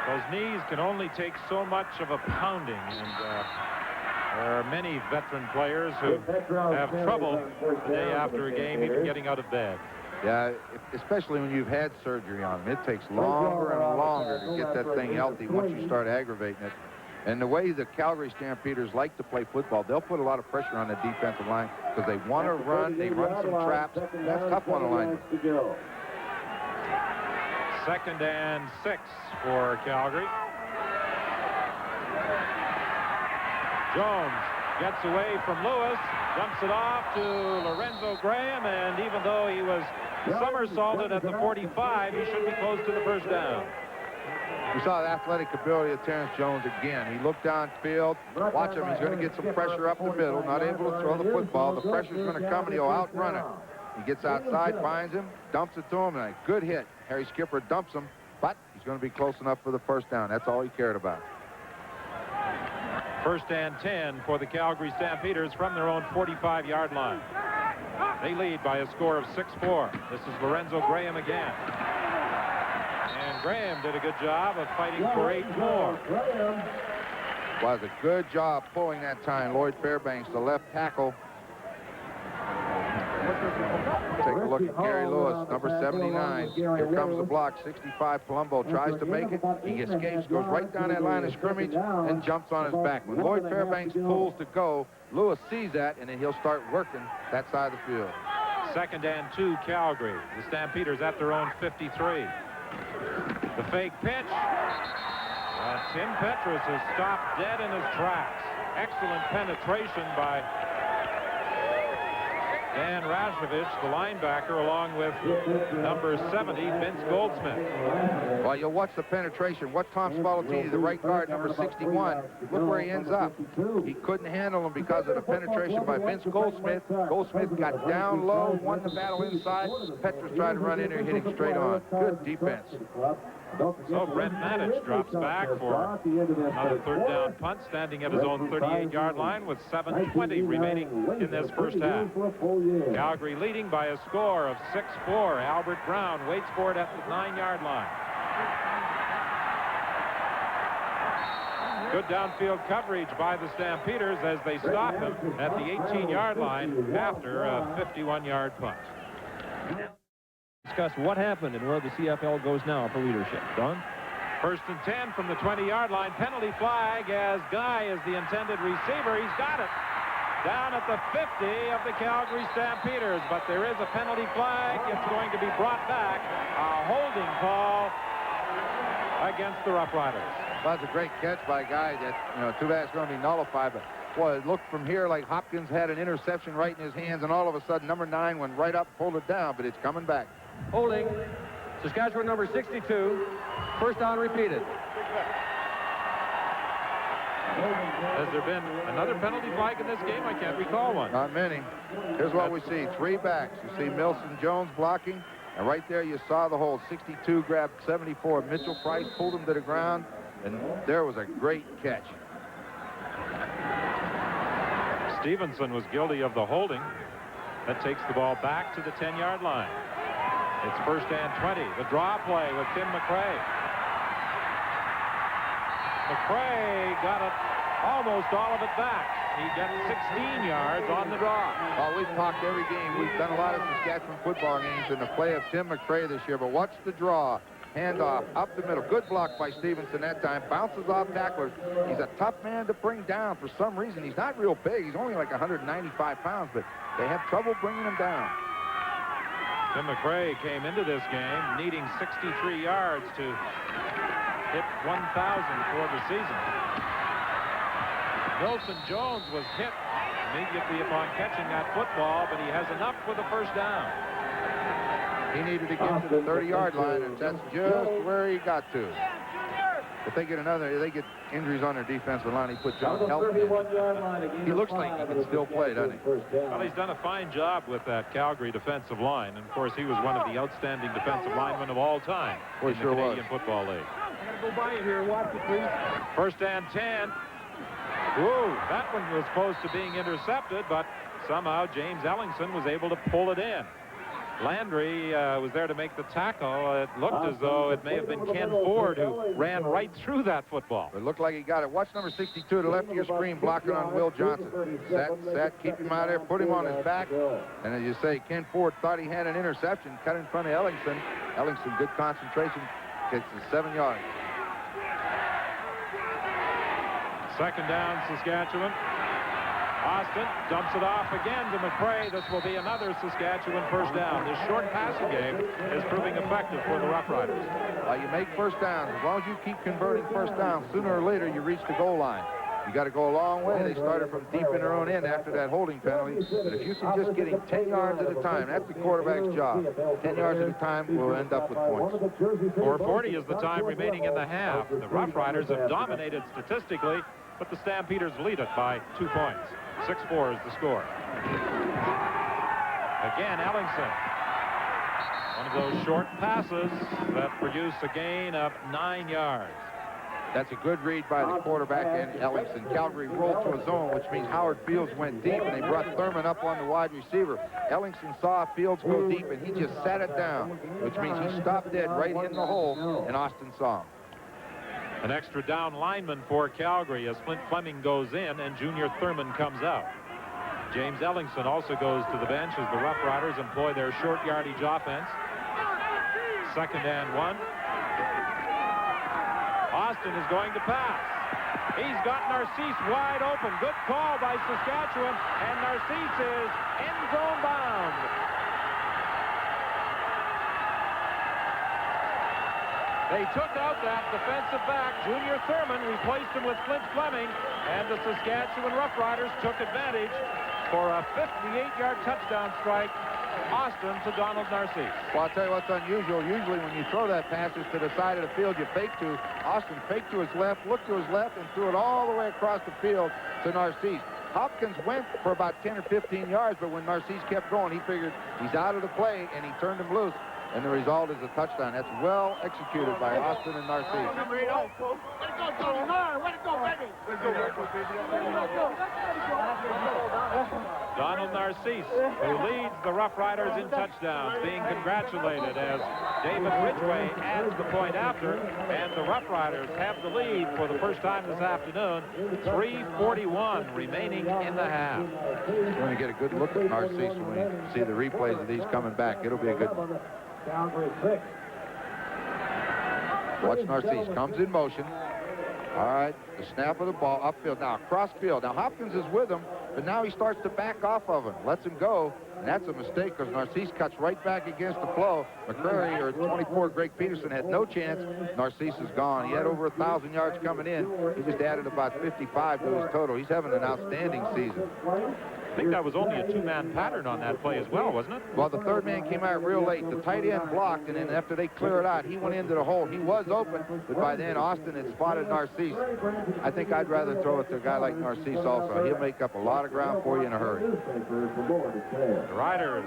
Those knees can only take so much of a pounding, and there are many veteran players who have trouble the day after a game even getting out of bed. Yeah, especially when you've had surgery on them. It takes longer and longer to get that thing healthy once you start aggravating it. And the way the Calgary Stampeders like to play football, they'll put a lot of pressure on the defensive line because they want to run. They run some traps. That's tough on the line. 2nd and 6 for Calgary. Jones gets away from Lewis, dumps it off to Lorenzo Graham, and even though he was somersaulted at the 45, he should be close to the first down. We saw the athletic ability of Terrence Jones again. He looked downfield. Watch him. He's going to get some pressure up the middle, not able to throw the football. The pressure's going to come, and he'll outrun it. He gets outside, finds him, dumps it to him, and a good hit. Harry Skipper dumps him, but he's going to be close enough for the first down. That's all he cared about. 1st and 10 for the Calgary Stampeders from their own 45-yard line. They lead by a score of 6-4. This is Lorenzo Graham again. And Graham did a good job of fighting for 8 more. Was a good job pulling that time. Lloyd Fairbanks, the left tackle. Take a look at Gary Lewis, number 79. Here comes the block. 65, Palumbo tries to make it. He escapes, goes right down that line of scrimmage, and jumps on his back. When Lloyd Fairbanks pulls to go, Lewis sees that, and then he'll start working that side of the field. 2nd and 2, Calgary. The Stampeders at their own 53. The fake pitch. Tim Petrus is stopped dead in his tracks. Excellent penetration by Dan Rashovich, the linebacker, along with number 70, Vince Goldsmith. Well, you'll watch the penetration. What Tom Spallettini, the right guard, number 61, look where he ends up. He couldn't handle him because of the penetration by Vince Goldsmith. Goldsmith got down low, won the battle inside. Petrus tried to run in there, hit him straight on. Good defense. So Brent Manich drops back for another 3rd down punt, standing at his own 38-yard line with 7:20 remaining in this first half. Calgary leading by a score of 6-4. Albert Brown waits for it at the 9-yard line. Good downfield coverage by the Stampeders as they stop him at the 18-yard line after a 51-yard punt. Discuss what happened and where the CFL goes now for leadership. Don? 1st and 10 from the 20-yard line. Penalty flag as Guy is the intended receiver. He's got it down at the 50 of the Calgary Stampeders, but there is a penalty flag. It's going to be brought back. A holding call against the Roughriders. Well, that's a great catch by a guy that, too bad it's going to be nullified, but boy, it looked from here like Hopkins had an interception right in his hands, and all of a sudden number 9 went right up, pulled it down, but it's coming back. Holding, Saskatchewan number 62, first down repeated. Has there been another penalty flag in this game? I can't recall one. Not many. Here's what we see. 3 backs. You see Milson Jones blocking, and right there you saw the hold. 62 grabbed 74. Mitchell Price pulled him to the ground, and there was a great catch. Stevenson was guilty of the holding. That takes the ball back to the 10-yard line. It's 1st and 20. The draw play with Tim McCray. McCray got it, almost all of it back. He gets 16 yards on the draw. Well, we've talked every game. We've done a lot of Saskatchewan football games in the play of Tim McRae this year, but watch the draw. Handoff up the middle. Good block by Stevenson that time. Bounces off tacklers. He's a tough man to bring down for some reason. He's not real big. He's only like 195 pounds, but they have trouble bringing him down. Tim McRae came into this game needing 63 yards to hit 1,000 for the season. Wilson Jones was hit immediately upon catching that football, but he has enough for the first down. He needed to get to the 30-yard line, and that's just where he got to. If they get injuries on their defensive line, he put John Helton in. He looks like he can still play, doesn't he? Well, he's done a fine job with that Calgary defensive line. And, of course, he was one of the outstanding defensive linemen of all time in the Canadian Football League. I'm going to go by you here. Watch it, please. First and 10. Whoa, that one was close to being intercepted, but somehow James Ellingson was able to pull it in. Landry was there to make the tackle. It looked as though it may have been Ken Ford who ran right through that football. It looked like he got it. Watch number 62 to the left of your screen, blocking on Will Johnson. Set, keep him out there, put him on his back. And as you say, Ken Ford thought he had an interception, cut in front of Ellingson. Ellingson, good concentration, gets the 7 yards. Second down, Saskatchewan. Austin dumps it off again to McRae. This will be another Saskatchewan first down. This short passing game is proving effective for the Roughriders. Well, you make first downs. As long as you keep converting first downs, sooner or later you reach the goal line. You got to go a long way. They started from deep in their own end after that holding penalty. But if you can just get him 10 yards at a time, that's the quarterback's job. 10 yards at a time, we'll end up with points. 4:40 is the time remaining in the half. The Roughriders have dominated statistically, but the Stampeders lead it by 2 points. 6-4 is the score. Again, Ellingson. One of those short passes that produce a gain of 9 yards. That's a good read by the quarterback and Ellingson. Calgary rolled to a zone, which means Howard Fields went deep, and they brought Thurman up on the wide receiver. Ellingson saw Fields go deep, and he just sat it down, which means he stopped dead right in the hole, and Austin saw him. An extra down lineman for Calgary as Flint Fleming goes in and Junior Thurman comes out. James Ellingson also goes to the bench as the Roughriders employ their short yardage offense. Second and 1. Austin is going to pass. He's got Narcisse wide open. Good call by Saskatchewan, and Narcisse is end zone bound. They took out that defensive back, Junior Thurman, replaced him with Flint Fleming, and the Saskatchewan Roughriders took advantage for a 58-yard touchdown strike. Austin to Donald Narcisse. Well, I'll tell you what's unusual. Usually when you throw that pass, it's to the side of the field you fake to. Austin faked to his left, looked to his left, and threw it all the way across the field to Narcisse. Hopkins went for about 10 or 15 yards, but when Narcisse kept going, he figured he's out of the play, and he turned him loose. And the result is a touchdown. That's well executed by Austin and Narcisse. Donald Narcisse, who leads the Roughriders in touchdowns, being congratulated as David Ridgway adds the point after, and the Roughriders have the lead for the first time this afternoon. 3:41 remaining in the half. We're going to get a good look at Narcisse when we see the replays of these coming back. It'll be a good one. Watch Narcisse. Comes in motion. All right. The snap of the ball upfield. Now, cross field. Now, Hopkins is with him, but now he starts to back off of him. Lets him go. And that's a mistake because Narcisse cuts right back against the flow. McCrary, or 24, Greg Peterson, had no chance. Narcisse is gone. He had over 1,000 yards coming in. He just added about 55 to his total. He's having an outstanding season. I think that was only a two-man pattern on that play as well, wasn't it? Well, the third man came out real late. The tight end blocked, and then after they clear it out, he went into the hole. He was open, but by then Austin had spotted Narcisse. I think I'd rather throw it to a guy like Narcisse also. He'll make up a lot of ground for you in a hurry. The Riders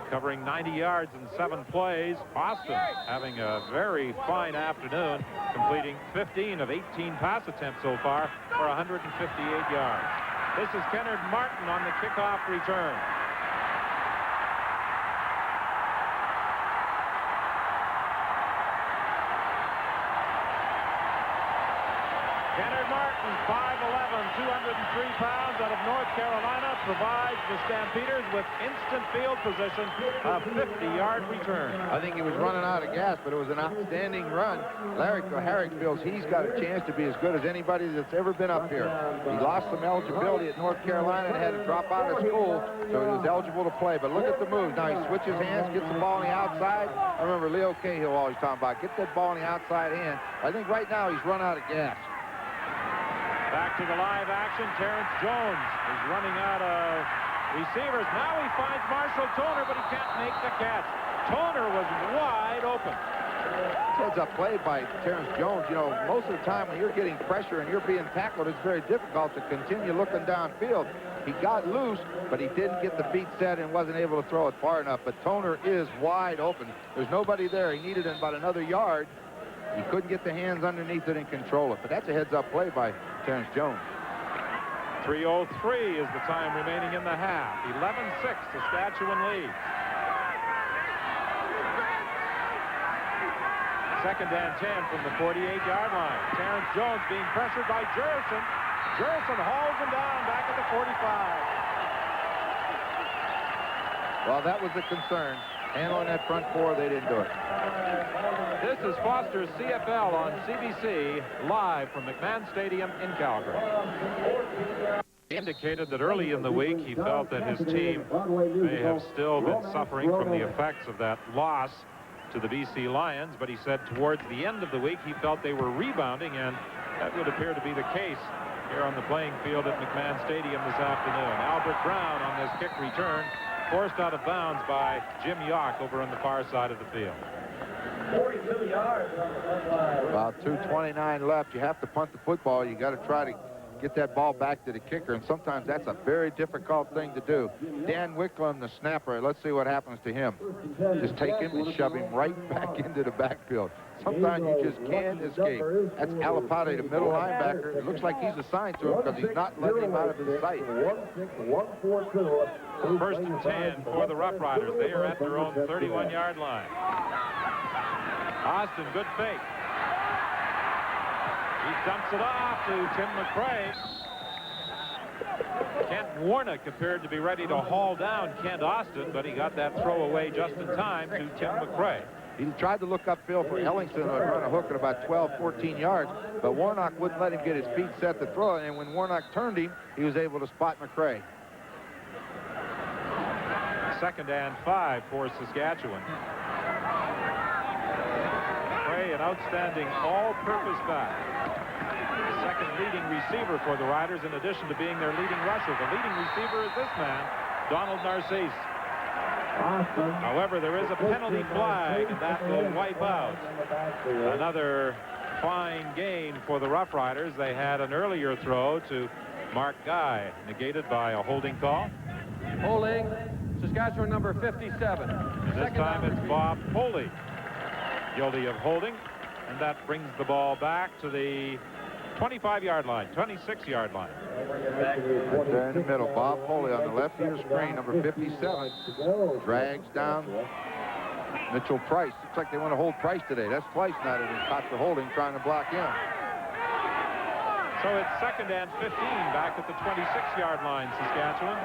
covering 90 yards in 7 plays. Austin having a very fine afternoon, completing 15 of 18 pass attempts so far for 158 yards. This is Kennard Martin on the kickoff return. Kennard Martin, 5'11", 203 pounds, out of North Carolina, provides the Stampeders with instant field position, a 50-yard return. I think he was running out of gas, but it was an outstanding run. Larry Herrick feels he's got a chance to be as good as anybody that's ever been up here. He lost some eligibility at North Carolina and had to drop out of school, so he was eligible to play. But look at the moves. Now he switches hands, gets the ball on the outside. I remember Leo Cahill always talking about, get that ball on the outside hand. I think right now he's run out of gas. Back to the live action. Terrence Jones is running out of receivers. Now he finds Marshall Toner, but he can't make the catch. Toner was wide open. Heads up play by Terrence Jones. You know, most of the time when you're getting pressure and you're being tackled, it's very difficult to continue looking downfield. He got loose, but he didn't get the feet set and wasn't able to throw it far enough. But Toner is wide open. There's nobody there. He needed about another yard. He couldn't get the hands underneath it and control it. But that's a heads-up play by Terrence Jones. 3:03 is the time remaining in the half. 11-6, Saskatchewan leads. Second and 10 from the 48-yard line. Terrence Jones being pressured by Jurison. Jurison hauls him down back at the 45. Well, that was the concern. Handling that front four, they didn't do it. This is Foster's CFL on CBC, live from McMahon Stadium in Calgary. He indicated that early in the week he felt that his team may have still been suffering from the effects of that loss to the BC Lions, but he said towards the end of the week he felt they were rebounding, and that would appear to be the case here on the playing field at McMahon Stadium this afternoon. Albert Brown on this kick return, forced out of bounds by Jim Yock over on the far side of the field. 42 yards on the front line. About 2:29 left. You have to punt the football. You got to try to get that ball back to the kicker, and sometimes that's a very difficult thing to do. Dan Wicklund, the snapper, let's see what happens to him. Just take him and shove him right back into the backfield. Sometimes you just can't escape. That's Alapate, the middle linebacker. It looks like he's assigned to him because he's not letting him out of his sight. First and 10 for the Roughriders. They are at their own 31-yard line. Austin, good fake. He dumps it off to Tim McCray. Kent Warnock appeared to be ready to haul down Kent Austin, but he got that throw away just in time to Tim McCray. He tried to look upfield for Ellingson and run a hook at about 12, 14 yards, but Warnock wouldn't let him get his feet set to throw it, and when Warnock turned him, he was able to spot McCray. Second and 5 for Saskatchewan. McCray, an outstanding all-purpose back. The second leading receiver for the Riders, in addition to being their leading rusher. The leading receiver is this man, Donald Narcisse. However, there is a penalty flag, and that will wipe out another fine gain for the Roughriders. They had an earlier throw to Mark Guy, negated by a holding call. Holding, Saskatchewan number 57. This time it's Bob Foley, guilty of holding, and that brings the ball back to the 25-yard line, 26-yard line. Right there in the middle, Bob Foley on the left of your screen, number 57, drags down Mitchell Price. Looks like they want to hold Price today. That's twice now that he caught the holding, trying to block him. So it's second and 15 back at the 26-yard line, Saskatchewan.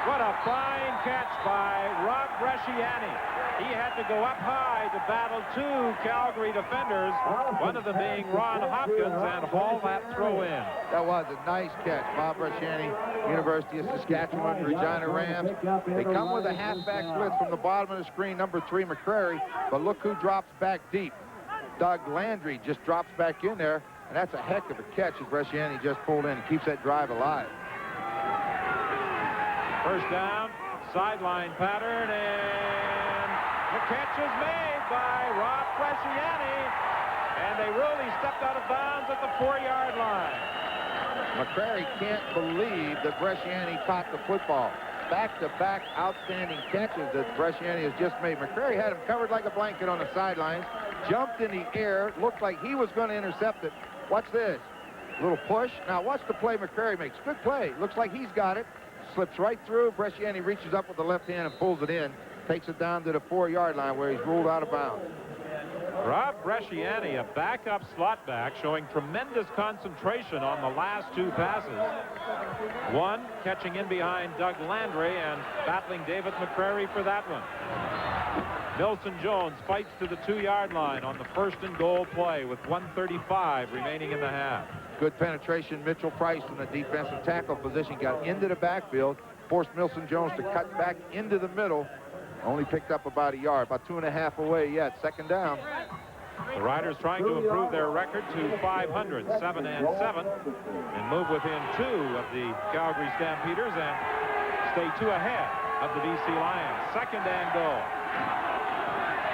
What a fine catch by Rob Bresciani. He had to go up high to battle two Calgary defenders, one of them being Ron Hopkins, and haul that throw in. That was a nice catch. Bob Bresciani, University of Saskatchewan, Regina Rams. They come with a halfback blitz from the bottom of the screen, number 3, McCrary, but look who drops back deep. Doug Landry just drops back in there, and that's a heck of a catch as Bresciani just pulled in and keeps that drive alive. First down, sideline pattern, and the catch is made by Rob Bresciani, and they really stepped out of bounds at the 4-yard line. McCrary can't believe that Bresciani caught the football. Back-to-back outstanding catches that Bresciani has just made. McCrary had him covered like a blanket on the sidelines, jumped in the air, looked like he was going to intercept it. Watch this. Little push. Now watch the play McCrary makes. Good play. Looks like he's got it. Slips right through. Bresciani reaches up with the left hand and pulls it in. Takes it down to the 4-yard line where he's ruled out of bounds. Rob Bresciani, a backup slot back, showing tremendous concentration on the last two passes. One catching in behind Doug Landry and battling David McCrary for that one. Milson Jones fights to the 2-yard line on the first and goal play with 1:35 remaining in the half. Good penetration. Mitchell Price in the defensive tackle position got into the backfield, forced Milson Jones to cut back into the middle. Only picked up about a yard, about 2.5 away yet. Second down. The Riders trying to improve their record to 500, 7-7, and move within 2 of the Calgary Stampeders and stay 2 ahead of the BC Lions. Second and goal.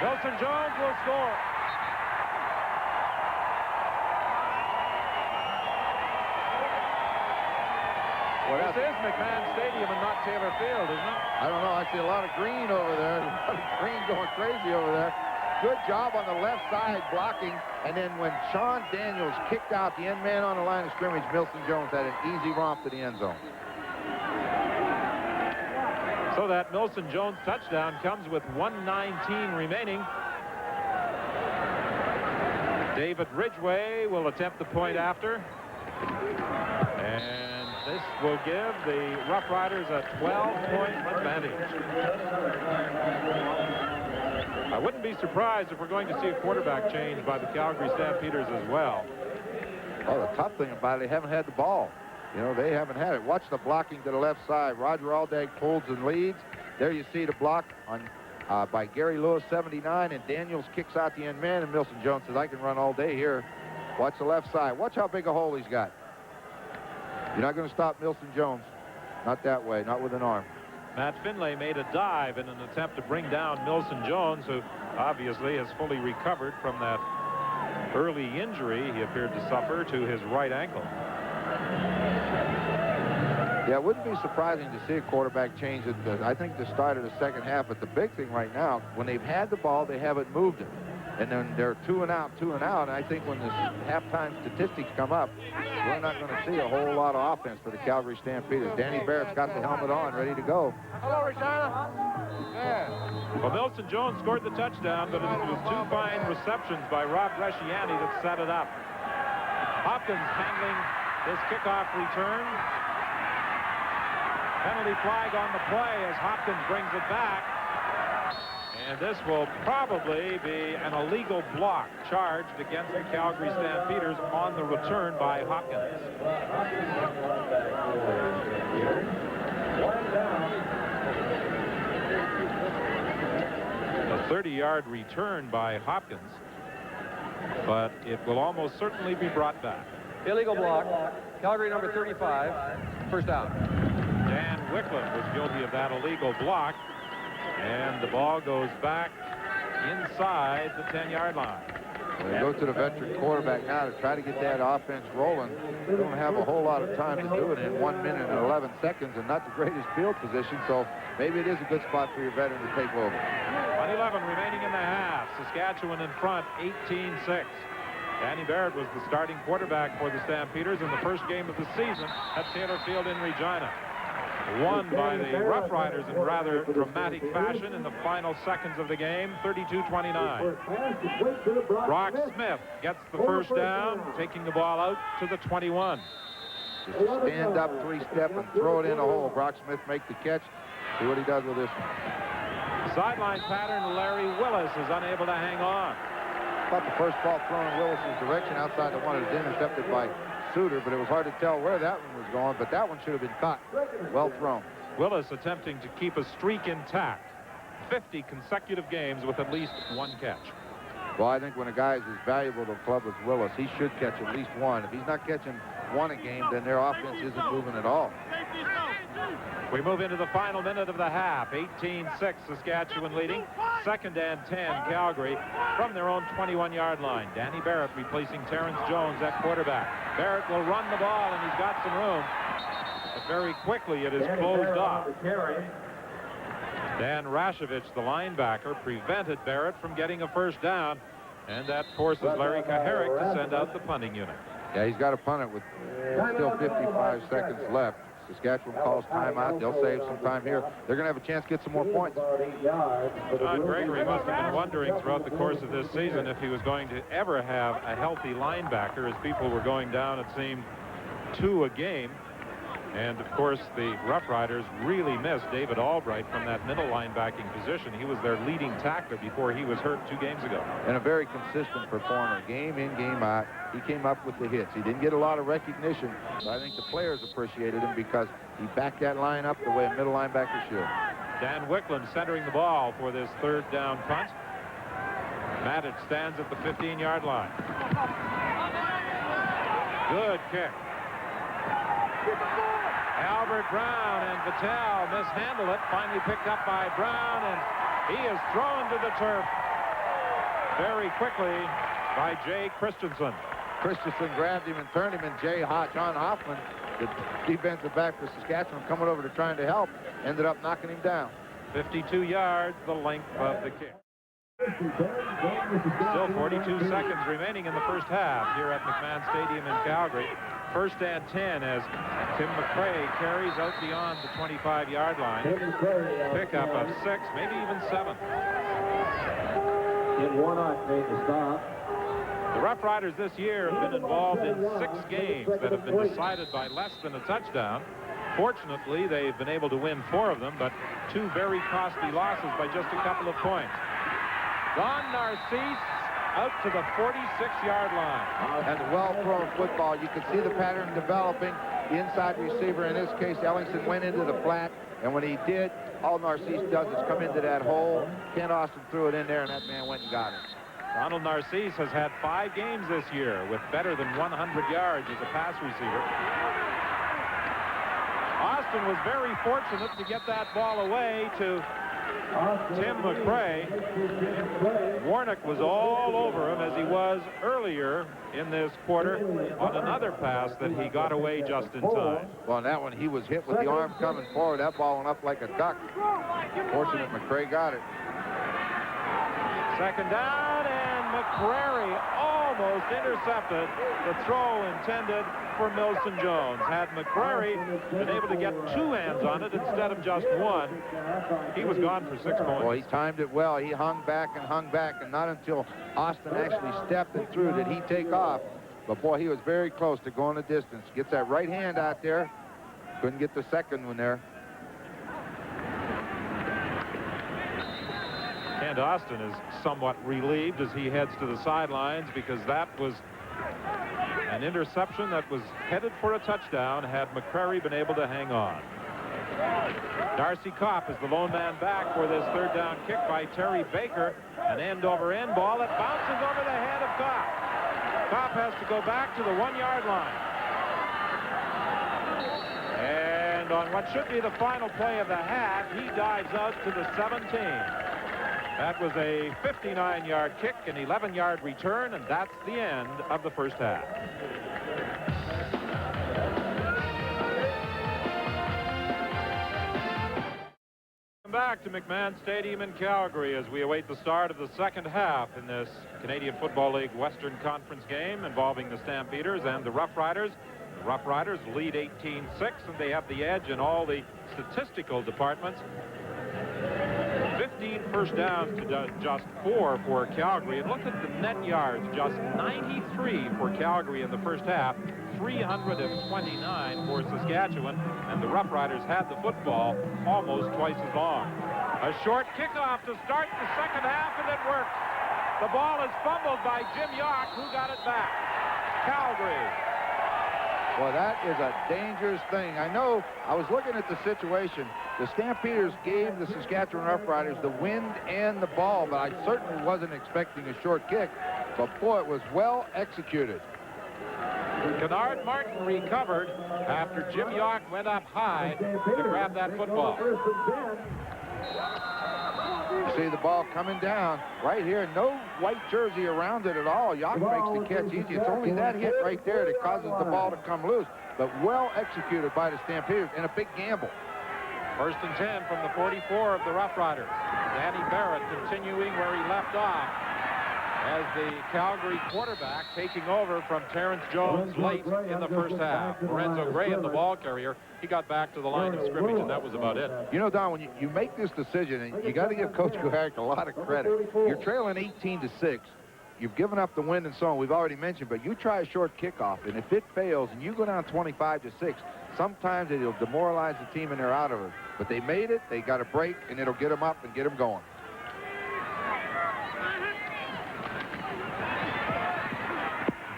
Milson Jones will score. Well, this is McMahon Stadium and not Taylor Field, isn't it? I don't know. I see a lot of green over there. A lot of green going crazy over there. Good job on the left side blocking. And then when Sean Daniels kicked out the end man on the line of scrimmage, Milson Jones had an easy romp to the end zone. So that Milson Jones touchdown comes with 1:19 remaining. David Ridgway will attempt the point after. And this will give the Roughriders a 12-point advantage. I wouldn't be surprised if we're going to see a quarterback change by the Calgary Stampeders as well. Oh, the tough thing about it, they haven't had the ball. You know, they haven't had it. Watch the blocking to the left side. Roger Aldag pulls and leads. There you see the block on by Gary Lewis, 79, and Daniels kicks out the end man, and Milson Jones says, I can run all day here. Watch the left side. Watch how big a hole he's got. You're not going to stop Milson Jones. Not that way, not with an arm. Matt Finlay made a dive in an attempt to bring down Milson Jones, who obviously has fully recovered from that early injury he appeared to suffer to his right ankle. Yeah, it wouldn't be surprising to see a quarterback change at I think the start of the second half, but the big thing right now, when they've had the ball, they haven't moved it. And then they're 2 and out. And I think when the halftime statistics come up, we're not going to see a whole lot of offense for the Calgary Stampeders. Danny Barrett's got the helmet on, ready to go. Hello, Regina. Yeah. Well, Milson Jones scored the touchdown, but it was 2 fine receptions by Rob Bresciani that set it up. Hopkins handling this kickoff return. Penalty flag on the play as Hopkins brings it back. And this will probably be an illegal block charged against the Calgary Stampeders on the return by Hopkins. A 30-yard return by Hopkins, but it will almost certainly be brought back. Illegal block. Calgary number 35. First down. Dan Wicklund was guilty of that illegal block. And the ball goes back inside the 10-yard line. They go to the veteran quarterback now to try to get that offense rolling. They don't have a whole lot of time to do it in 1 minute and 11 seconds and not the greatest field position, so maybe it is a good spot for your veteran to take over. 1:11 remaining in the half. Saskatchewan in front, 18-6. Danny Barrett was the starting quarterback for the Stampeders in the first game of the season at Taylor Field in Regina. Won by the Roughriders in rather dramatic fashion in the final seconds of the game, 32-29. Brock Smith gets the first down, taking the ball out to the 21. Just stand up, 3-step, and throw it in a hole. Brock Smith make the catch. See what he does with this one. Sideline pattern, Larry Willis is unable to hang on. Thought the first ball thrown in Willis's direction outside the one. It was intercepted by Suter, but it was hard to tell where that one was going, but that one should have been caught. Well thrown. Willis attempting to keep a streak intact. 50 consecutive games with at least 1 catch. Well, I think when a guy is as valuable to the club as Willis, he should catch at least 1. If he's not catching 1 a game, then their offense isn't moving at all. We move into the final minute of the half. 18-6, Saskatchewan leading. Second and 10, Calgary from their own 21-yard line. Danny Barrett replacing Terrence Jones at quarterback. Barrett will run the ball, and he's got some room. But very quickly, it is closed off. Dan Rashovich, the linebacker, prevented Barrett from getting a first down, and that forces Larry Kaharick to send out the punting unit. Yeah, he's got to punt it with still 55 seconds left. Saskatchewan calls timeout. They'll save some time here. They're going to have a chance to get some more points. John Gregory must have been wondering throughout the course of this season if he was going to ever have a healthy linebacker, as people were going down, it seemed, 2 a game. And, of course, the Roughriders really missed David Albright from that middle linebacking position. He was their leading tackler before he was hurt 2 games ago. And a very consistent performer. Game in, game out. He came up with the hits. He didn't get a lot of recognition, but I think the players appreciated him because he backed that line up the way a middle linebacker should. Dan Wickland centering the ball for this 3rd down punt. Matic stands at the 15-yard line. Good kick. Albert Brown and Vettel mishandle it. Finally picked up by Brown, and he is thrown to the turf very quickly by Jay Christensen. Christensen grabbed him and turned him, and John Hoffman, the defensive back for Saskatchewan, coming over to trying to help, ended up knocking him down. 52 yards, the length of the kick. Still 42 seconds remaining in the first half here at McMahon Stadium in Calgary. 1st and 10 as Tim McCray carries out beyond the 25-yard line. Pickup of 6, maybe even 7. Warnock made the stop. The Roughriders this year have been involved in 6 games that have been decided by less than a touchdown. Fortunately, they've been able to win 4 of them, but 2 very costly losses by just a couple of points. Don Narcisse out to the 46-yard line. And well-thrown football. You can see the pattern developing. The inside receiver, in this case, Ellingson, went into the flat, and when he did, all Narcisse does is come into that hole. Kent Austin threw it in there, and that man went and got it. Donald Narcisse has had 5 games this year with better than 100 yards as a pass receiver. Austin was very fortunate to get that ball away to Tim McCray. Warnock was all over him as he was earlier in this quarter on another pass that he got away just in time. Well, on that one, he was hit with the arm coming forward. That ball went up like a duck. Fortunate McCray got it. 2nd down, and McCrary almost intercepted the throw intended for Milson Jones. Had McCrary been able to get 2 hands on it instead of just 1, he was gone for 6 points. Well, he timed it well. He hung back, and not until Austin actually stepped and threw did he take off. But, boy, he was very close to going the distance. Gets that right hand out there. Couldn't get the second one there. And Austin is somewhat relieved as he heads to the sidelines because that was an interception that was headed for a touchdown had McCrary been able to hang on. Darcy Kopp is the lone man back for this 3rd down kick by Terry Baker. An end-over-end ball that bounces over the head of Kopp. Kopp has to go back to the 1-yard line. And on what should be the final play of the half, he dives out to the 17. That was a 59-yard kick, an 11-yard return, and that's the end of the first half. Welcome back to McMahon Stadium in Calgary as we await the start of the second half in this Canadian Football League Western Conference game involving the Stampeders and the Roughriders. The Roughriders lead 18-6, and they have the edge in all the statistical departments. 15 first downs to just 4 for Calgary. And look at the net yards, just 93 for Calgary in the first half, 329 for Saskatchewan, and the Roughriders had the football almost twice as long. A short kickoff to start the second half, and it worked. The ball is fumbled by Jim York, who got it back. Calgary. Well, that is a dangerous thing. I know I was looking at the situation. The Stampeders gave the Saskatchewan Roughriders the wind and the ball, but I certainly wasn't expecting a short kick. But, boy, it was well executed. Kennard Martin recovered after Jim York went up high to grab that football. You see the ball coming down right here. No white jersey around it at all. York makes the catch easy. It's only that hit right there that causes the ball to come loose. But well executed by the Stampeders in a big gamble. 1st and 10 from the 44 of the Roughriders. Danny Barrett continuing where he left off. as the Calgary quarterback taking over from Terrence Jones late in the first half. Lorenzo Gray, the ball carrier, he got back to the line of scrimmage, and that was about it. You know, Don, when you make this decision, and you got to give Coach Kuharich a lot of credit. You're trailing 18-6. You've given up the win and so on, we've already mentioned, but you try a short kickoff, and if it fails and you go down 25-6, sometimes it'll demoralize the team and they're out of it. But they made it, they got a break, and it'll get them up and get them going.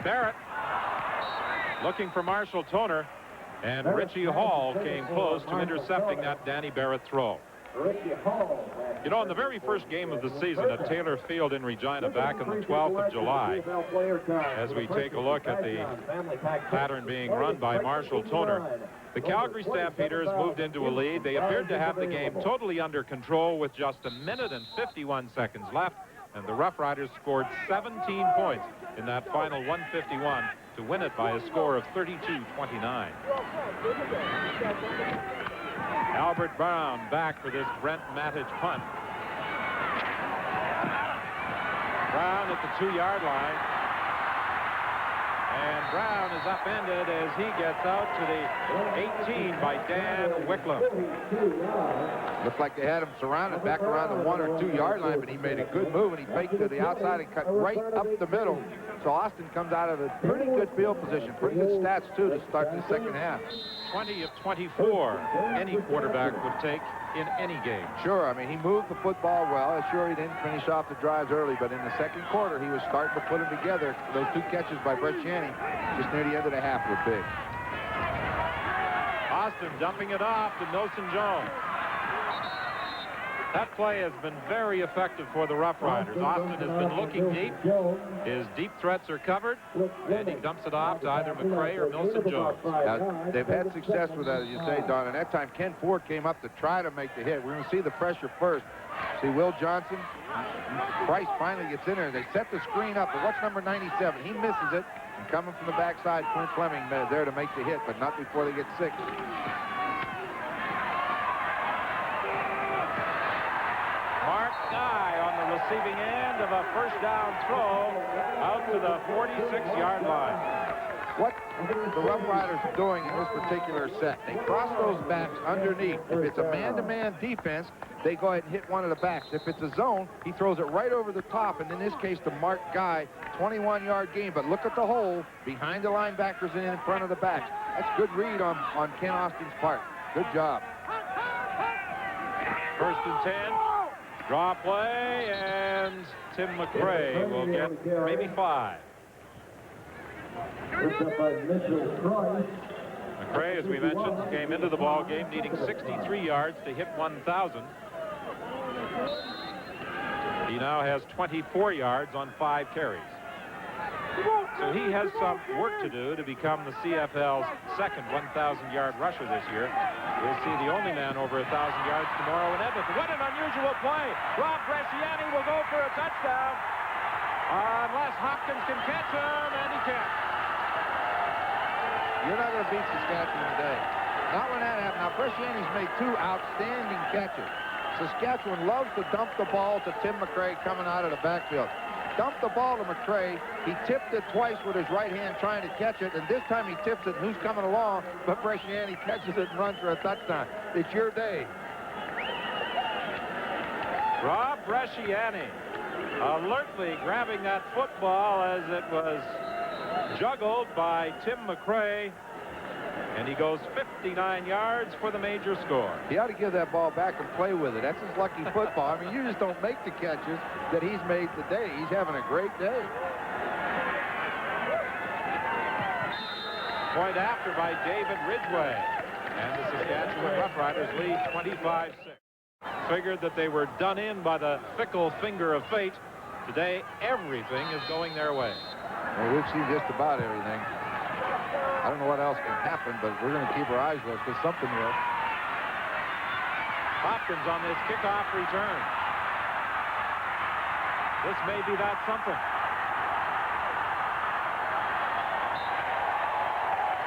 Barrett looking for Marshall Toner, and Richie Hall came close to intercepting that Danny Barrett throw. You know, in the very first game of the season at Taylor Field in Regina back on the 12th of July, as we take a look at the pattern being run by Marshall Toner, the Calgary Stampeders moved into a lead. They appeared to have the game totally under control with just 1 minute and 51 seconds left, and the Roughriders scored 17 points in that final 151 to win it by a score of 32-29. Albert Brown back for this Brent Mattich punt. Brown at the 2-yard line. And Brown is upended as he gets out to the 18 by Dan Wicklund. Looked like they had him surrounded back around the 1 or 2 yard line, but he made a good move, and he faked to the outside and cut right up the middle. So Austin comes out of a pretty good field position, pretty good stats, too, to start the second half. 20 of 24 any quarterback would take in any game. Sure, I mean, he moved the football well. Sure, he didn't finish off the drives early, but in the second quarter, he was starting to put them together. Those 2 catches by Bresciani just near the end of the half were big. Austin dumping it off to Nelson Jones. That play has been very effective for the Roughriders. Austin has been looking deep. His deep threats are covered, and he dumps it off to either McCray or Milson Jones. Now, they've had success with that, as you say, Don, and that time Ken Ford came up to try to make the hit. We're going to see the pressure first. See Will Johnson. Price finally gets in there. They set the screen up, but what's number 97? He misses it, and coming from the backside, Clint Fleming there to make the hit, but not before they get 6. Mark Guy on the receiving end of a first down throw out to the 46-yard line. What the Roughriders are doing in this particular set, they cross those backs underneath. If it's a man-to-man defense, they go ahead and hit one of the backs. If it's a zone, he throws it right over the top, and in this case, to Mark Guy, 21-yard gain. But look at the hole behind the linebackers and in front of the backs. That's good read on Ken Austin's part. Good job. 1st and 10. Draw play, and Tim McCray will get maybe 5. McCray, as we mentioned, came into the ball game needing 63 yards to hit 1,000. He now has 24 yards on 5 carries. So he has some work to do to become the CFL's second 1,000-yard rusher this year. We'll see the only man over 1,000 yards tomorrow in Edmonton. What an unusual play. Rob Bresciani will go for a touchdown unless Hopkins can catch him, and he can't. You're not going to beat Saskatchewan today. Not when that happened. Now, Bresciani's made 2 outstanding catches. Saskatchewan loves to dump the ball to Tim McCray coming out of the backfield. Dumped the ball to McCray. He tipped it twice with his right hand trying to catch it, and this time he tips it, and who's coming along? But Bresciani catches it and runs for a touchdown. It's your day. Rob Bresciani alertly grabbing that football as it was juggled by Tim McCray, and he goes 59 yards for the major score. He ought to give that ball back and play with it. That's his lucky football. I mean, you just don't make the catches that he's made today. He's having a great day. Point after by David Ridgway, and the Saskatchewan Roughriders lead 25-6. Figured that they were done in by the fickle finger of fate. Today, everything is going their way. Well, we've seen just about everything. I don't know what else can happen, but we're going to keep our eyes closed because something will. Hopkins on this kickoff return. This may be that something.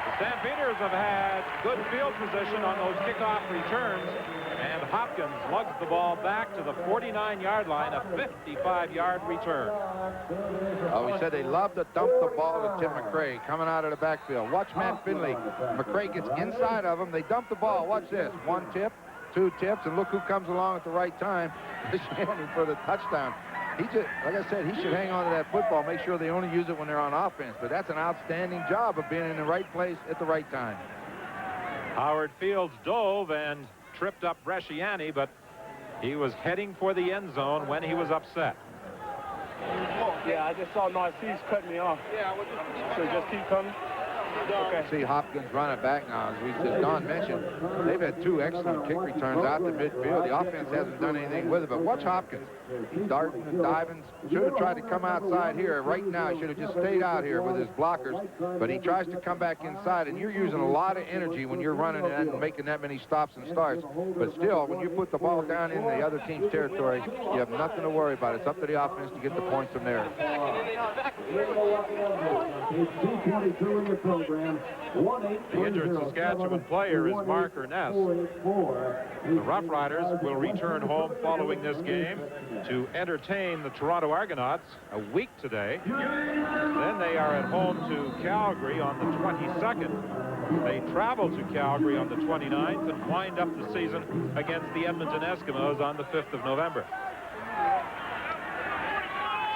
The Stampeders have had good field position on those kickoff returns, and Hopkins lugs the ball back to the 49-yard line, a 55-yard return. We said they love to dump the ball to Tim McCray coming out of the backfield. Watch Matt Finley. McCray gets inside of him. They dump the ball. Watch this. 1 tip, 2 tips, and look who comes along at the right time. Shannon for the touchdown. He just, like I said, he should hang on to that football, make sure they only use it when they're on offense. But that's an outstanding job of being in the right place at the right time. Howard Fields dove and tripped up Bresciani, but he was heading for the end zone when he was upset. Yeah, I just saw Narcisse cut me off. So just keep coming. Okay. See Hopkins running back now. As Don mentioned, they've had 2 excellent kick returns out to midfield. The offense hasn't done anything with it, but watch Hopkins. He's darting and diving. Should have tried to come outside here. Right now, he should have just stayed out here with his blockers, but he tries to come back inside, and you're using a lot of energy when you're running and making that many stops and starts. But still, when you put the ball down in the other team's territory, you have nothing to worry about. It's up to the offense to get the points from there. The injured Saskatchewan player is Mark Ernest. The Roughriders will return home following this game to entertain the Toronto Argonauts a week today. Then they are at home to Calgary on the 22nd. They travel to Calgary on the 29th and wind up the season against the Edmonton Eskimos on the 5th of November.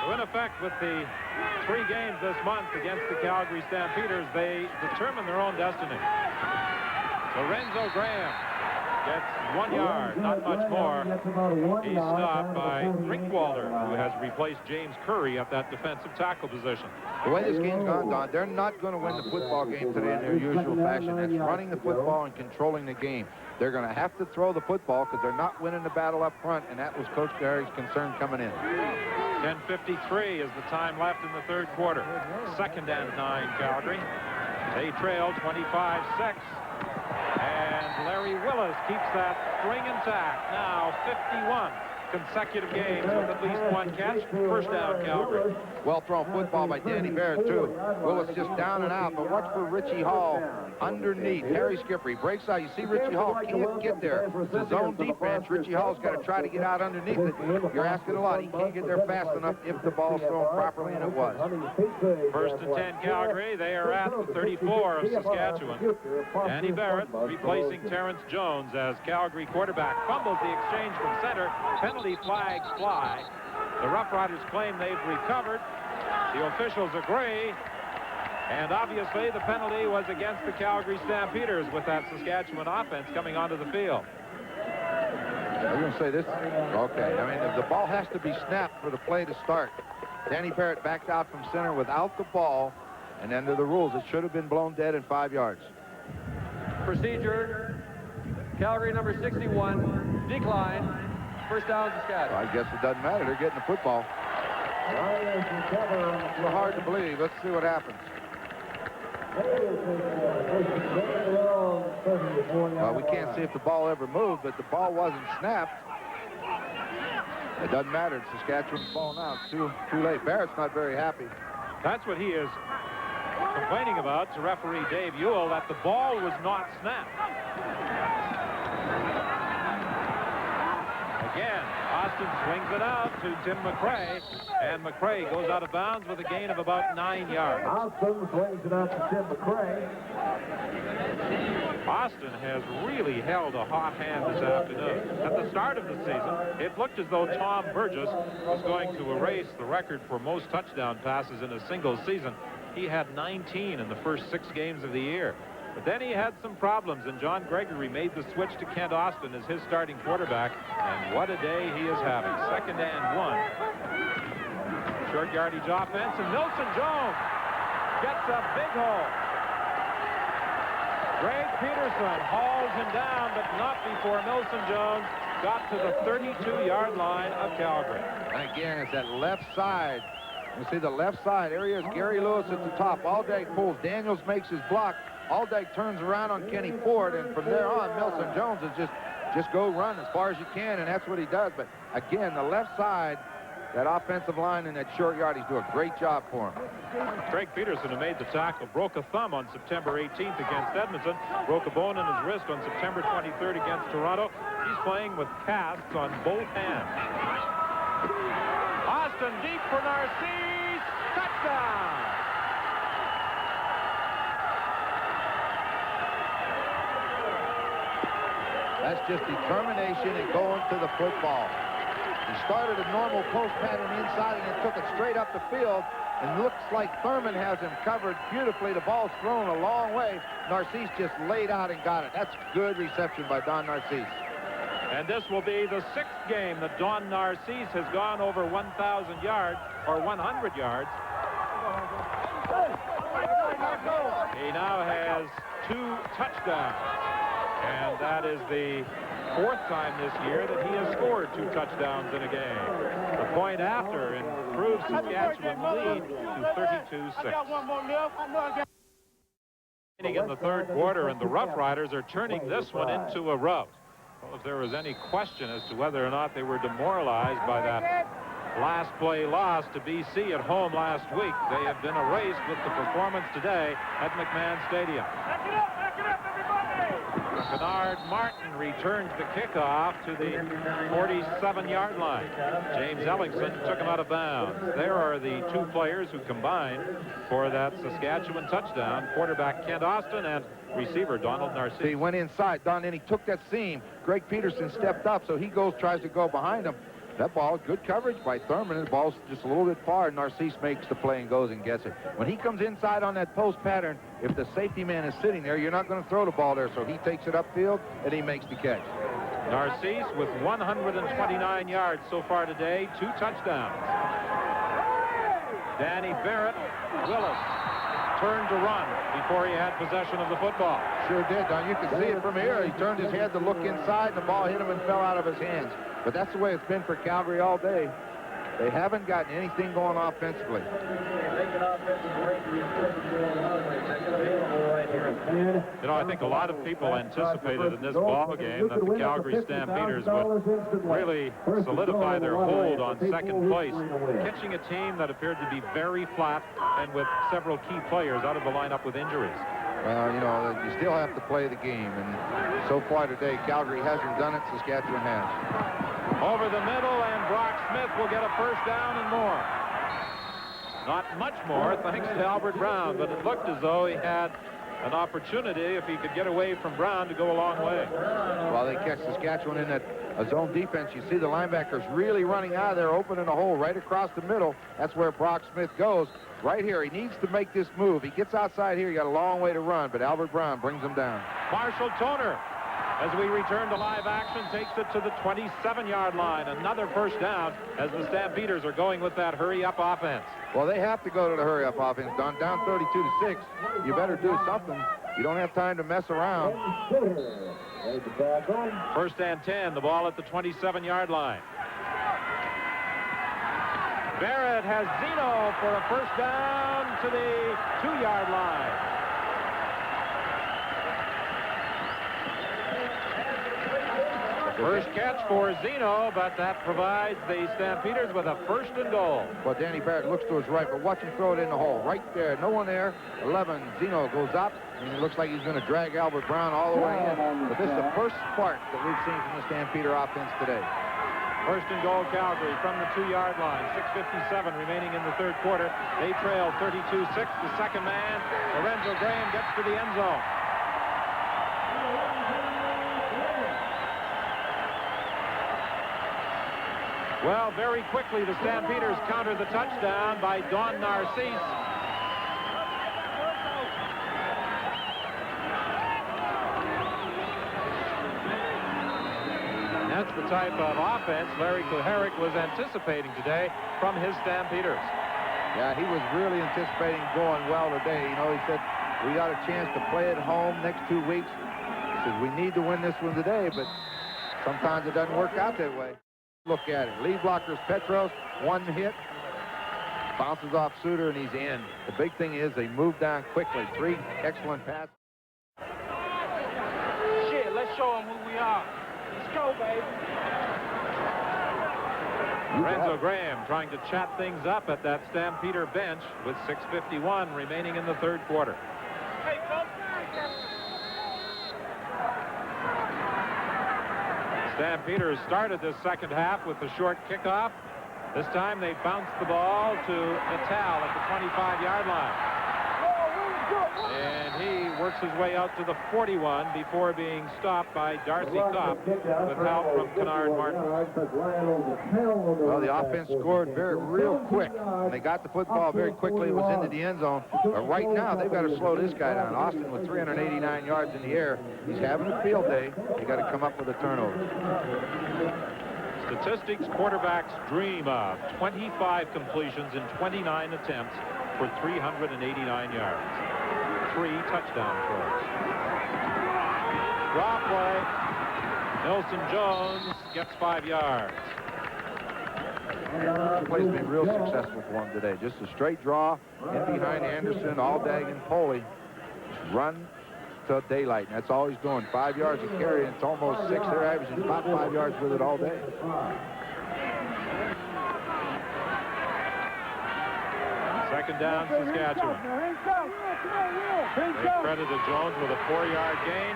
So in effect, with the 3 games this month against the Calgary Stampeders, they determine their own destiny. Lorenzo Graham gets 1 yard, not much more. He's stopped by Drinkwalder, who has replaced James Curry at that defensive tackle position. The way this game's gone, Don, they're not going to win the football game today in their usual fashion. That's running the football and controlling the game. They're going to have to throw the football because they're not winning the battle up front, and that was Coach Gary's concern coming in. 10:53 is the time left in the 3rd quarter. 2nd and 9, Calgary. They trail 25-6. And Larry Willis keeps that string intact. Now 51 consecutive games with at least 1 catch. First down, Calgary. Well thrown football by Danny Barrett, too. Willis just down and out, but watch for Richie Hall underneath. Harry Skipper breaks out. You see Richie Hall can't get there. It's a zone defense. Richie Hall's got to try to get out underneath it. You're asking a lot. He can't get there fast enough if the ball's thrown properly, and it was. 1st and 10, Calgary. They are at the 34 of Saskatchewan. Danny Barrett replacing Terrence Jones as Calgary quarterback. Fumbles the exchange from center. Penalty flags fly. The Roughriders claim they've recovered. The officials agree. And obviously the penalty was against the Calgary Stampeders with that Saskatchewan offense coming onto the field. I'm going to say this. Okay, I mean, the ball has to be snapped for the play to start. Danny Barrett backed out from center without the ball, and under the rules, it should have been blown dead in 5 yards. Procedure. Calgary number 61. Decline. First down, Saskatchewan. Well, I guess it doesn't matter. They're getting the football. It's hard to believe. Let's see what happens. Well, we can't see if the ball ever moved, but the ball wasn't snapped. It doesn't matter. It's Saskatchewan's ball now. It's too late. Barrett's not very happy. That's what he is complaining about to referee Dave Ewell, that the ball was not snapped. Again, Austin swings it out to Tim McCray, and McCray goes out of bounds with a gain of about 9 yards. Austin swings it out to Tim McCray. Austin has really held a hot hand this afternoon. At the start of the season, it looked as though Tom Burgess was going to erase the record for most touchdown passes in a single season. He had 19 in the first 6 games of the year. But then he had some problems, and John Gregory made the switch to Kent Austin as his starting quarterback, and what a day he is having. 2nd and 1. Short yardage offense, and Milson Jones gets a big hole. Greg Peterson hauls him down, but not before Milson Jones got to the 32-yard line of Calgary. And again, it's that left side. You see the left side. There he is, Gary Lewis at the top. Aldag pulls. Daniels makes his block. Aldag turns around on Kenny Ford, and from there on, Milson Jones is just go run as far as you can, and that's what he does. But again, the left side, that offensive line and that short yard, he's doing a great job for him. Craig Peterson, who made the tackle, broke a thumb on September 18th against Edmonton, broke a bone in his wrist on September 23rd against Toronto. He's playing with casts on both hands. Austin deep for Narcisse. Touchdown! That's just determination and going to the football. He started a normal post pattern inside and then took it straight up the field. And looks like Thurman has him covered beautifully. The ball's thrown a long way. Narcisse just laid out and got it. That's good reception by Don Narcisse. And this will be the 6th game that Don Narcisse has gone over 1,000 yards or 100 yards. He now has 2 touchdowns. And that is the 4th time this year that he has scored 2 touchdowns in a game. The point after improves Saskatchewan's lead to 32-6. In the 3rd quarter, and the Roughriders are turning this one into a rout. Well, if there was any question as to whether or not they were demoralized by that last play loss to BC at home last week, they have been erased with the performance today at McMahon Stadium. Bernard Martin returns the kickoff to the 47-yard line. James Ellingson took him out of bounds. There are the 2 players who combined for that Saskatchewan touchdown, quarterback Kent Austin and receiver Donald Narcisse. He went inside, Don, and he took that seam. Greg Peterson stepped up, so he tries to go behind him. That ball, good coverage by Thurman, and the ball's just a little bit far. Narcisse makes the play and goes and gets it. When he comes inside on that post pattern, if the safety man is sitting there, you're not going to throw the ball there, so he takes it upfield, and he makes the catch. Narcisse with 129 yards so far today, 2 touchdowns. Danny Barrett, Willis turned to run before he had possession of the football. Sure did, Don. You can see it from here. He turned his head to look inside, and the ball hit him and fell out of his hands. But that's the way it's been for Calgary all day. They haven't gotten anything going offensively. You know, I think a lot of people anticipated in this ball game that the Calgary Stampeders would really solidify their hold on 2nd place, catching a team that appeared to be very flat and with several key players out of the lineup with injuries. Well, you know, you still have to play the game, and so far today, Calgary hasn't done it. Saskatchewan has. Over the middle, and Brock Smith will get a 1st down and more. Not much more, thanks to Albert Brown, but it looked as though he had an opportunity, if he could get away from Brown, to go a long way. While they catch Saskatchewan in that zone defense, you see the linebackers really running out of there, opening a hole right across the middle. That's where Brock Smith goes. Right here, he needs to make this move. He gets outside here, he got a long way to run, but Albert Brown brings him down. Marshall Toner, as we return to live action, takes it to the 27-yard line. Another 1st down as the Stampeders are going with that hurry-up offense. Well, they have to go to the hurry-up offense, Don. Down 32-6. You better do something. You don't have time to mess around. 1st and 10, the ball at the 27-yard line. Barrett has Zeno for a 1st down to the 2-yard line. First catch for Zeno, but that provides the Stampeders with a 1st and goal. Well, Danny Barrett looks to his right, but watch him throw it in the hole. Right there, no one there. 11, Zeno goes up, and it looks like he's going to drag Albert Brown all the way in. But this is the first spark that we've seen from the Stampeder offense today. 1st and goal, Calgary from the 2-yard line. 6:57 remaining in the 3rd quarter. They trail 32-6. The 2nd man, Lorenzo Graham, gets to the end zone. Well, very quickly, the Stampeders countered the touchdown by Don Narcisse. That's the type of offense Larry Kuharich was anticipating today from his Stampeders. Yeah, he was really anticipating going well today. You know, he said, we got a chance to play at home next 2 weeks. He said, we need to win this one today, but sometimes it doesn't work out that way. Look at it. Lead blockers, Petros, 1 hit. Bounces off Suter, and he's in. The big thing is they move down quickly. 3 excellent passes. Shit, let's show them who we are. Let's go, baby. Lorenzo Graham trying to chat things up at that Stampeder bench with 6:51 remaining in the 3rd quarter. Hey, folks. Stampeders started this 2nd half with the short kickoff. This time they bounced the ball to Natal at the 25-yard line. And he works his way out to the 41 before being stopped by Darcy Kopp with help from Kennard Martin. Well, the offense scored real quick. They got the football very quickly. It was into the end zone. But right now, they've got to slow this guy down. Austin with 389 yards in the air. He's having a field day. They got to come up with a turnover. Statistics quarterbacks dream of: 25 completions in 29 attempts for 389 yards. 3 touchdown throws. Draw play. Nelson Jones gets 5 yards. The play's been real successful for him today. Just a straight draw in behind Anderson, Aldag and Poley. Just run till daylight, and that's all he's doing. 5 yards a carry, and it's almost 6. They're averaging about 5 yards with it all day. Second down, Saskatchewan. They credited Jones with a 4-yard gain.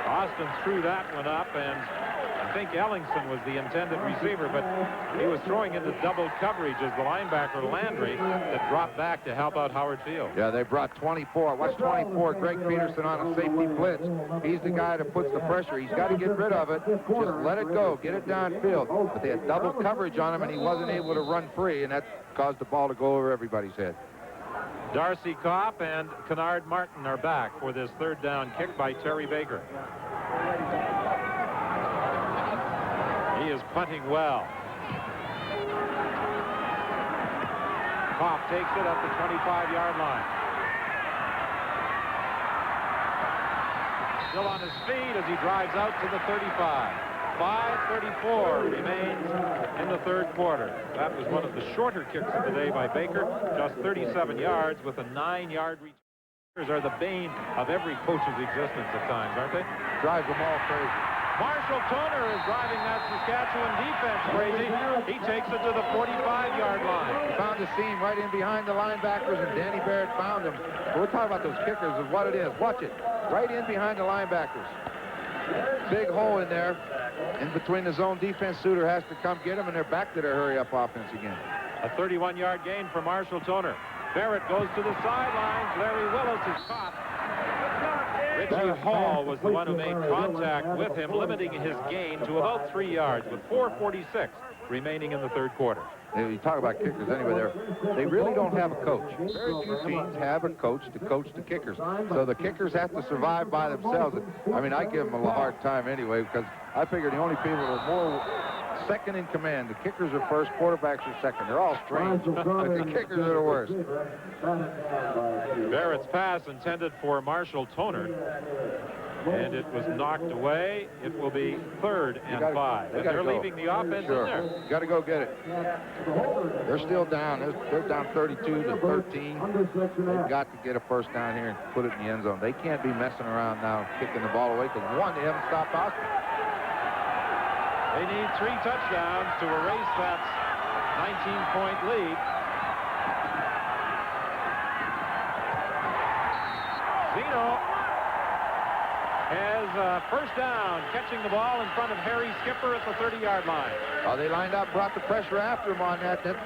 Austin threw that one up, and I think Ellingson was the intended receiver, but he was throwing into double coverage as the linebacker Landry that dropped back to help out Howard Field. Yeah, they brought 24. Watch 24, Greg Peterson on a safety blitz. He's the guy that puts the pressure. He's got to get rid of it. Just let it go. Get it downfield. But they had double coverage on him, and he wasn't able to run free, and that caused the ball to go over everybody's head. Darcy Kopp and Kennard Martin are back for this third down kick by Terry Baker. He is punting well. Kopp takes it up the 25-yard line. Still on his feet as he drives out to the 35. 5:34 remains in the third quarter. That was one of the shorter kicks of the day by Baker. Just 37 yards with a 9-yard return. Are the bane of every coach's existence at times, aren't they? Drives them all crazy. Marshall Toner is driving that Saskatchewan defense crazy. He takes it to the 45-yard line. He found a seam right in behind the linebackers, and Danny Barrett found him. But we're talking about those kickers is what it is. Watch it. Right in behind the linebackers. Big hole in there. In between the zone defense, Suter has to come get him, and they're back to their hurry-up offense again. A 31-yard gain for Marshall Toner. Barrett goes to the sidelines. Larry Willis is caught. Richie Hall was the one who made contact with him, limiting his gain to about 3 yards with 4:46 remaining in the third quarter. You talk about kickers anyway, they really don't have a coach. Very few teams have a coach to coach the kickers. So the kickers have to survive by themselves. I mean, I give them a hard time anyway, because I figure the only people that are more second in command, the kickers are first, quarterbacks are second. They're all strange, but the kickers are the worst. Barrett's pass intended for Marshall Toner, and it was knocked away. It will be 3rd and 5. And they're leaving the offense in there. You got to go get it. They're still down. They're down 32-13. They've got to get a first down here and put it in the end zone. They can't be messing around now, kicking the ball away, because one, they haven't stopped Austin. They need 3 touchdowns to erase that 19-point lead. Zeno has first down, catching the ball in front of Harry Skipper at the 30-yard line. Oh, they lined up, brought the pressure after him on that. That's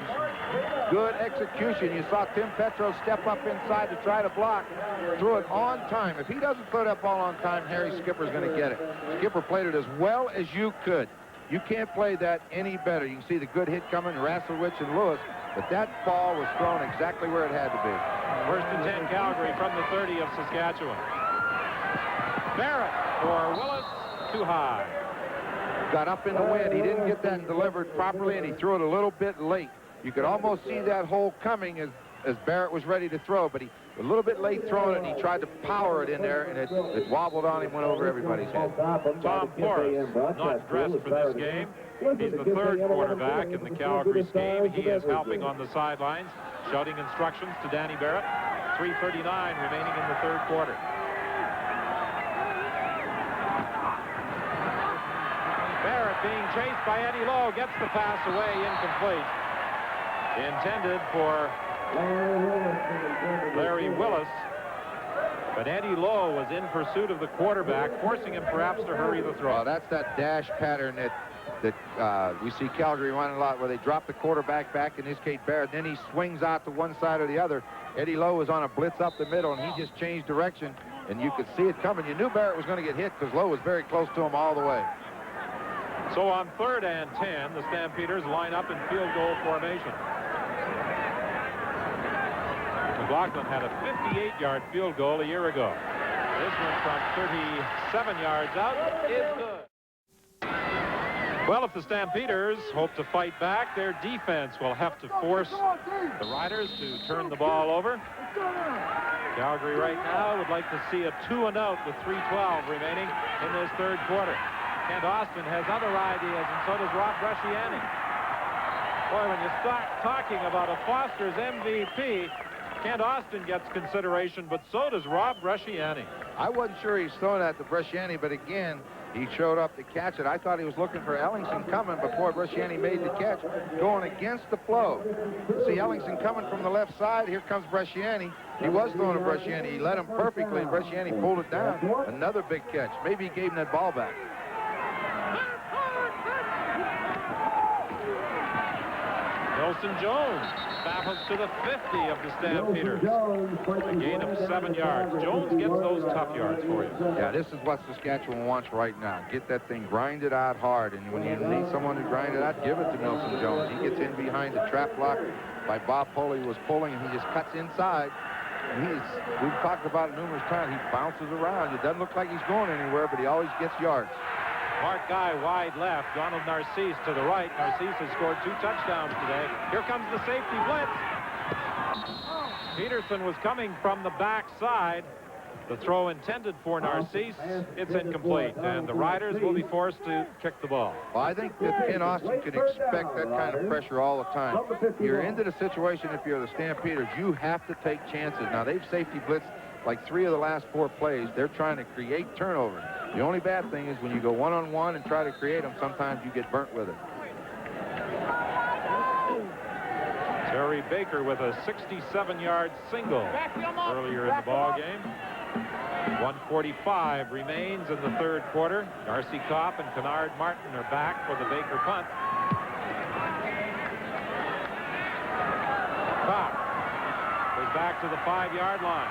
good execution. You saw Tim Petro step up inside to try to block. Threw it on time. If he doesn't throw that ball on time, Harry Skipper's going to get it. Skipper played it as well as you could. You can't play that any better. You can see the good hit coming, Rasselwich and Lewis, but that ball was thrown exactly where it had to be. First and 10 Calgary from the 30 of Saskatchewan. Barrett for Willis, too high. Got up in the wind. He didn't get that delivered properly, and he threw it a little bit late. You could almost see that hole coming as Barrett was ready to throw, but he a little bit late throwing it, and he tried to power it in there, and it wobbled on him, went over everybody's head. Tom Forrest, not dressed for this game. He's the 3rd quarterback in the Calgary scheme. He is helping on the sidelines, shouting instructions to Danny Barrett. 3:39 remaining in the third quarter. Barrett being chased by Eddie Lowe, gets the pass away, incomplete. Intended for Larry Willis, but Eddie Lowe was in pursuit of the quarterback, forcing him perhaps to hurry the throw. Well, that's that dash pattern that we see Calgary running a lot, where they drop the quarterback back, in this case Barrett, then he swings out to one side or the other. Eddie Lowe was on a blitz up the middle, and he just changed direction, and you could see it coming. You knew Barrett was going to get hit because Lowe was very close to him all the way. So on 3rd and 10, the Stampeders line up in field goal formation. McLaughlin had a 58-yard field goal a year ago. This one from 37 yards out is good. Well, if the Stampeders hope to fight back, their defense will have to force the Riders to turn the ball over. Calgary right now would like to see a 2-and-out with 3:12 remaining in this third quarter. Kent Austin has other ideas, and so does Rob Bresciani. Boy, when you start talking about a Foster's MVP, Kent Austin gets consideration, but so does Rob Bresciani. I wasn't sure he's throwing that to Bresciani, but again, he showed up to catch it. I thought he was looking for Ellingson coming before Bresciani made the catch, going against the flow. See Ellingson coming from the left side. Here comes Bresciani. He was throwing to Bresciani. He led him perfectly. Bresciani pulled it down. Another big catch. Maybe he gave him that ball back. Nelson Jones battles to the 50 of the Stampeders. A gain of 7 yards. Jones gets those tough yards for you. Yeah, this is what Saskatchewan wants right now. Get that thing grinded out hard, and when you need someone to grind it out, give it to Nelson Jones. He gets in behind the trap block by Bob Pulley, who was pulling, and he just cuts inside. And we've talked about it numerous times. He bounces around. It doesn't look like he's going anywhere, but he always gets yards. Mark Guy wide left. Donald Narcisse to the right. Narcisse has scored 2 touchdowns today. Here comes the safety blitz. Peterson was coming from the backside. The throw intended for Narcisse. It's incomplete, and the Riders will be forced to kick the ball. Well, I think that Ken Austin can expect that kind of pressure all the time. You're into the situation if you're the Stampeders. You have to take chances. Now, they've safety blitzed like 3 of the last 4 plays. They're trying to create turnover. The only bad thing is when you go one-on-one and try to create them, sometimes you get burnt with it. Terry Baker with a 67-yard single earlier in the ball game. 1:45 remains in the third quarter. Darcy Kopp and Kennard Martin are back for the Baker punt. Kopp goes back to the 5-yard line.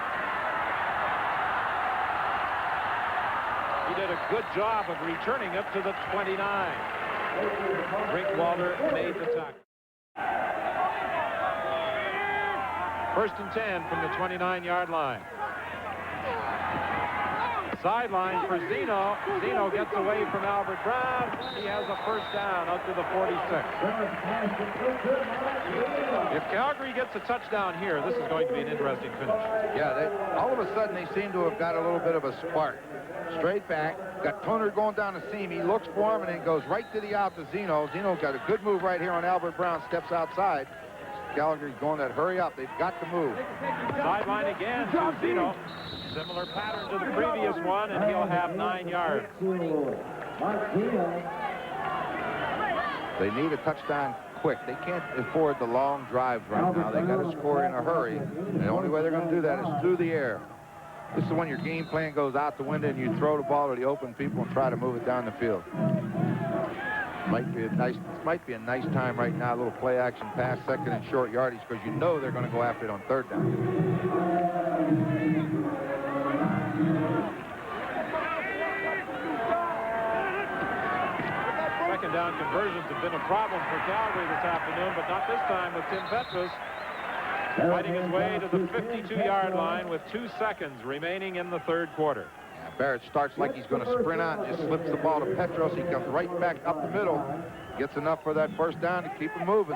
He did a good job of returning it to the 29. Rinkwalder made the tackle. 1st and 10 from the 29-yard line. Sideline for Zeno. Zeno gets away from Albert Brown. He has a first down out to the 46. If Calgary gets a touchdown here, this is going to be an interesting finish. Yeah, all of a sudden they seem to have got a little bit of a spark. Straight back, got Toner going down the seam. He looks for him and then goes right to the out to Zeno. Zeno got a good move right here on Albert Brown, steps outside. Calgary's going that hurry up. They've got to move. Sideline again to Zeno. Similar pattern to the previous one, and he'll have 9 yards. They need a touchdown quick. They can't afford the long drives right now. They got to score in a hurry. And the only way they're going to do that is through the air. This is when your game plan goes out the window and you throw the ball to the open people and try to move it down the field. Might be a nice time right now, a little play action pass, 2nd and short yardage, because you know they're going to go after it on 3rd down. Second down conversions have been a problem for Calgary this afternoon, but not this time with Tim Petrus fighting his way to the 52-yard line with 2 seconds remaining in the third quarter. Barrett starts like he's going to sprint out, just slips the ball to Petros. He comes right back up the middle, gets enough for that first down to keep him moving.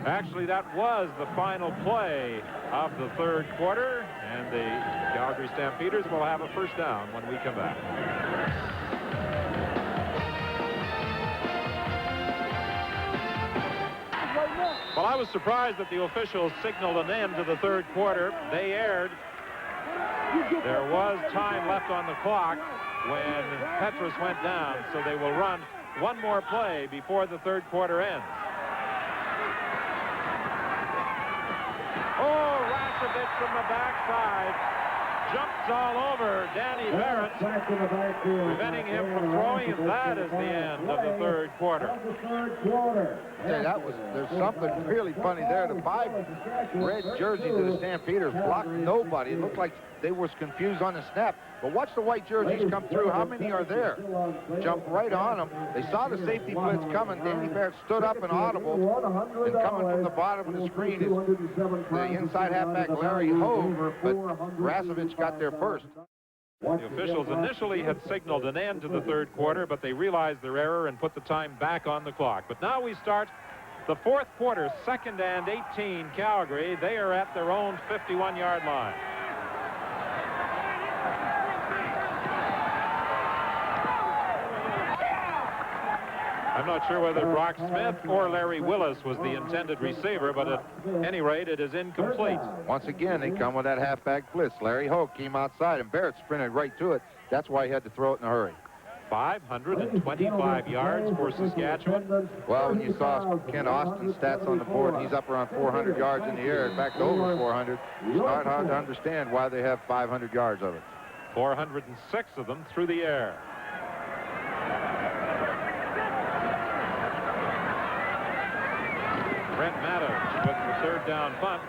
Actually, that was the final play of the third quarter, and the Calgary Stampeders will have a first down when we come back. Well, I was surprised that the officials signaled an end to the third quarter. They erred. There was time left on the clock when Petrus went down, so they will run one more play before the third quarter ends. Oh, Rashovich from the backside jumps all over Danny Barrett, preventing him from throwing, and that is the end of the third quarter. Hey, there's something really funny there. The 5 red jerseys of the Stampeders blocked nobody. It looked like they were confused on the snap. But watch the white jerseys come through. How many are there? Jump right on them. They saw the safety blitz coming. Danny Barrett stood up and audible. And coming from the bottom of the screen is the inside halfback Larry Hogue. But Rasevich got there first. The officials initially had signaled an end to the third quarter, but they realized their error and put the time back on the clock. But now we start the fourth quarter, 2nd and 18, Calgary. They are at their own 51-yard line. I'm not sure whether Brock Smith or Larry Willis was the intended receiver, but at any rate, it is incomplete. Once again, they come with that halfback blitz. Larry Hogue came outside, and Barrett sprinted right to it. That's why he had to throw it in a hurry. 525 yards for Saskatchewan. Well, when you saw Ken Austin's stats on the board, he's up around 400 yards in the air. In fact, over 400. It's not hard to understand why they have 500 yards of it. 406 of them through the air. Brent Maddox with the third down punt,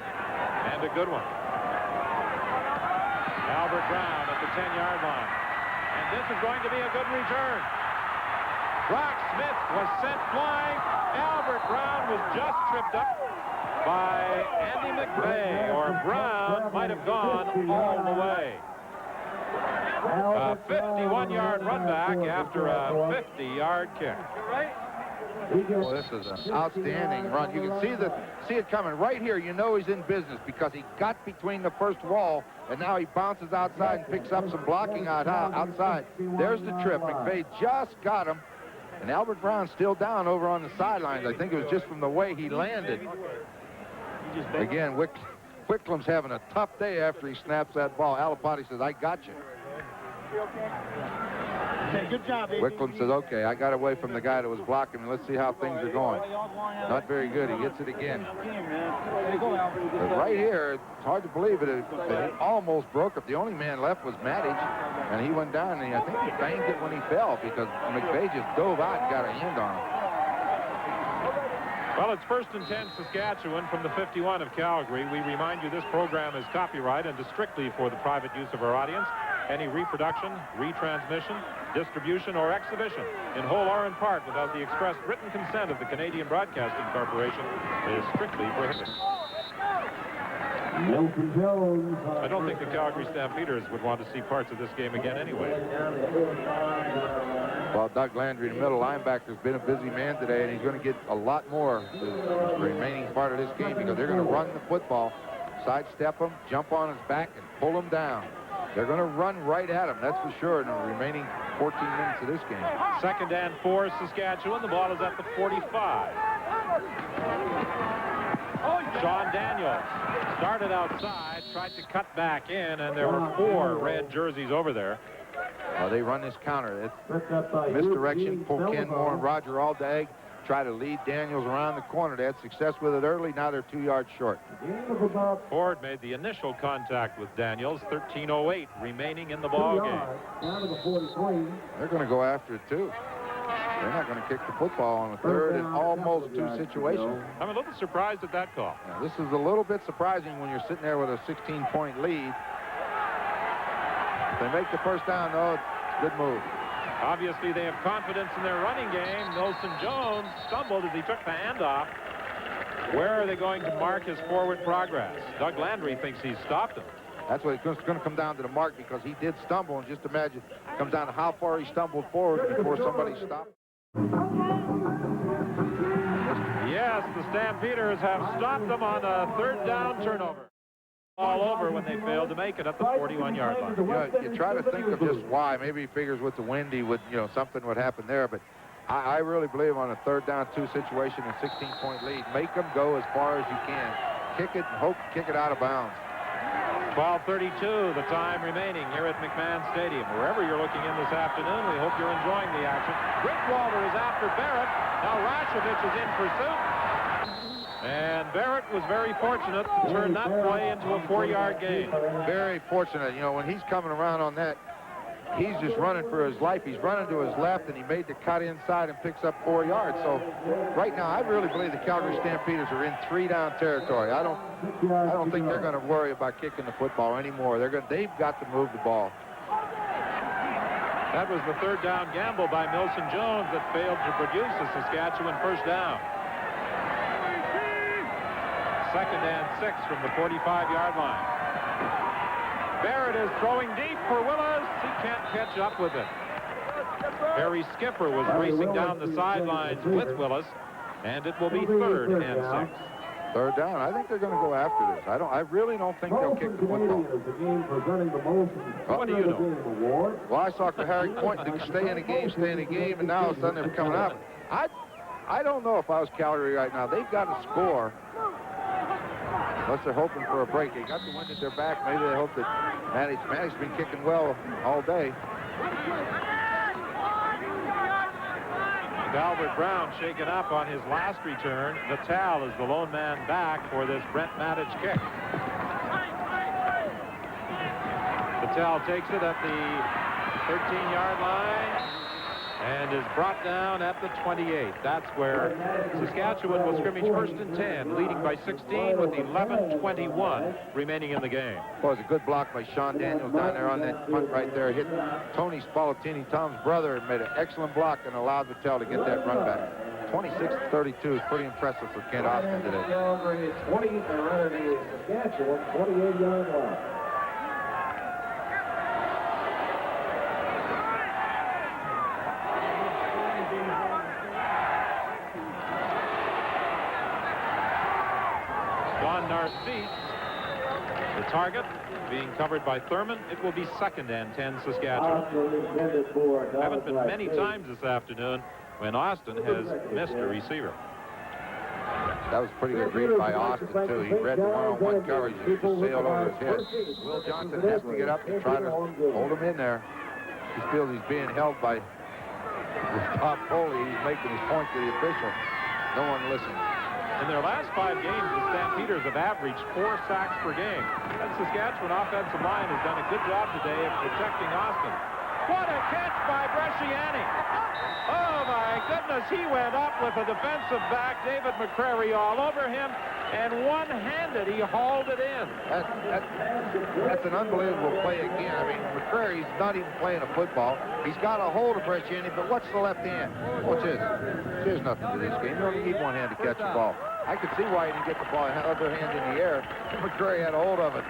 and a good one. Albert Brown at the 10-yard line. And this is going to be a good return. Brock Smith was sent flying. Albert Brown was just tripped up by Andy McVeigh, or Brown might have gone all the way. A 51-yard run back after a 50-yard kick. Well, this is an outstanding run. You can see it coming right here. You know he's in business because he got between the first wall, and now he bounces outside and picks up some blocking outside. There's the trip. McVeigh just got him, and Albert Brown's still down over on the sidelines. I think it was just from the way he landed. Again, Whitcombe's having a tough day after he snaps that ball. Alipati says, "I got you." Okay, good job, Whitcombe says, "Okay, I got away from the guy that was blocking me. Let's see how things are going." Not very good. He gets it again. But right here, it's hard to believe it. It almost broke up. The only man left was Matic, and he went down, and I think he banged it when he fell because McVeigh just dove out and got a hand on him. Well, it's 1st and 10 Saskatchewan from the 51 of Calgary. We remind you this program is copyright and is strictly for the private use of our audience. Any reproduction, retransmission, distribution, or exhibition, in whole or in part, without the express written consent of the Canadian Broadcasting Corporation, is strictly prohibited. I don't think the Calgary Stampeders would want to see parts of this game again anyway. Well, Doug Landry, the middle linebacker, has been a busy man today, and he's going to get a lot more the remaining part of this game because they're going to run the football, sidestep him, jump on his back, and pull him down. They're going to run right at him, that's for sure, in the remaining 14 minutes of this game. 2nd and 4, Saskatchewan. The ball is at the 45. Sean Daniels started outside, tried to cut back in, and there were 4 red jerseys over there. They run this counter. It's misdirection. Pull Ken Moore and Roger Aldag. Try to lead Daniels around the corner. They had success with it early. Now they're 2 yards short. Ford made the initial contact with Daniels. 13:08 remaining in the ball game. They're going to go after it, too. They're not going to kick the football on the 3rd and almost 2 situation. I'm a little surprised at that call. Now, this is a little bit surprising when you're sitting there with a 16-point lead. If they make the first down, though, it's a good move. Obviously, they have confidence in their running game. Nelson Jones stumbled as he took the handoff. Where are they going to mark his forward progress? Doug Landry thinks he's stopped him. That's what it's going to come down to, the mark, because he did stumble, and just imagine it comes down to how far he stumbled forward before somebody stopped. Yes, the Stampeders have stopped them on a 3rd down turnover. All over when they failed to make it at the 41-yard line. You try to think of just why. Maybe he figures with the windy, something would happen there. But I really believe on a 3rd down 2 situation, a 16-point lead, make them go as far as you can. Kick it and hope to kick it out of bounds. 12:32, the time remaining here at McMahon Stadium. Wherever you're looking in this afternoon, we hope you're enjoying the action. Brickwalder is after Barrett. Now Rasevich is in pursuit. And Barrett was very fortunate to turn that play into a 4-yard gain. Very fortunate. You know, when he's coming around on that, he's just running for his life. He's running to his left, and he made the cut inside and picks up 4 yards. So right now, I really believe the Calgary Stampeders are in 3-down territory. I don't think they're going to worry about kicking the football anymore. They've got to move the ball. That was the 3rd down gamble by Milson Jones that failed to produce a Saskatchewan first down. 2nd and 6 from the 45-yard line. Barrett is throwing deep for Willis. He can't catch up with it. Harry Skipper was racing down the sidelines with Willis, and it will be 3rd and 6. 3rd down. I think they're going to go after this. I really don't think they'll kick the football. What do you know? Well, I saw Harry pointing to stay in the game, and now all of a sudden they're coming up. I don't know if I was Calgary right now. They've got to score. Unless they're hoping for a break. They got the wind at their back. Maybe they hope that Manny's been kicking well all day. Albert Brown shaken up on his last return. Vitale is the lone man back for this Brent Mattich kick. Vitale takes it at the 13-yard line and is brought down at the 28. That's where Saskatchewan will scrimmage 1st and 10, leading by 16 with 11:21 remaining in the game. Well, it was a good block by Sean Daniels down there on that punt right there. Hit Tony Spallettini, Tom's brother, and made an excellent block and allowed Vitale to get that run back. 26-32 is pretty impressive for Kent Austin today. Saskatchewan, 28-yard line. Narcisse, the target, being covered by Thurman. It will be 2nd and 10 Saskatchewan. Haven't been many times this afternoon when Austin has missed a receiver. That was pretty good read by Austin, too. He read the one-on-one coverage and just sailed over his head. Will Johnson has to get up and try to hold him in there. He feels he's being held by Bob Foley. He's making his point to the official. No one listens. In their last 5 games, the Stampeders have averaged 4 sacks per game. That Saskatchewan offensive line has done a good job today of protecting Austin. What a catch by Bresciani! Oh, my goodness, he went up with a defensive back, David McCrary, all over him, and one-handed he hauled it in. That's an unbelievable play again. I mean, McCrary's not even playing a football. He's got a hold of Bresciani, but what's the left hand? What's his? There's nothing to this game. You don't need one hand to catch the ball. I could see why he didn't get the ball, other hand in the air. McCrary had a hold of it.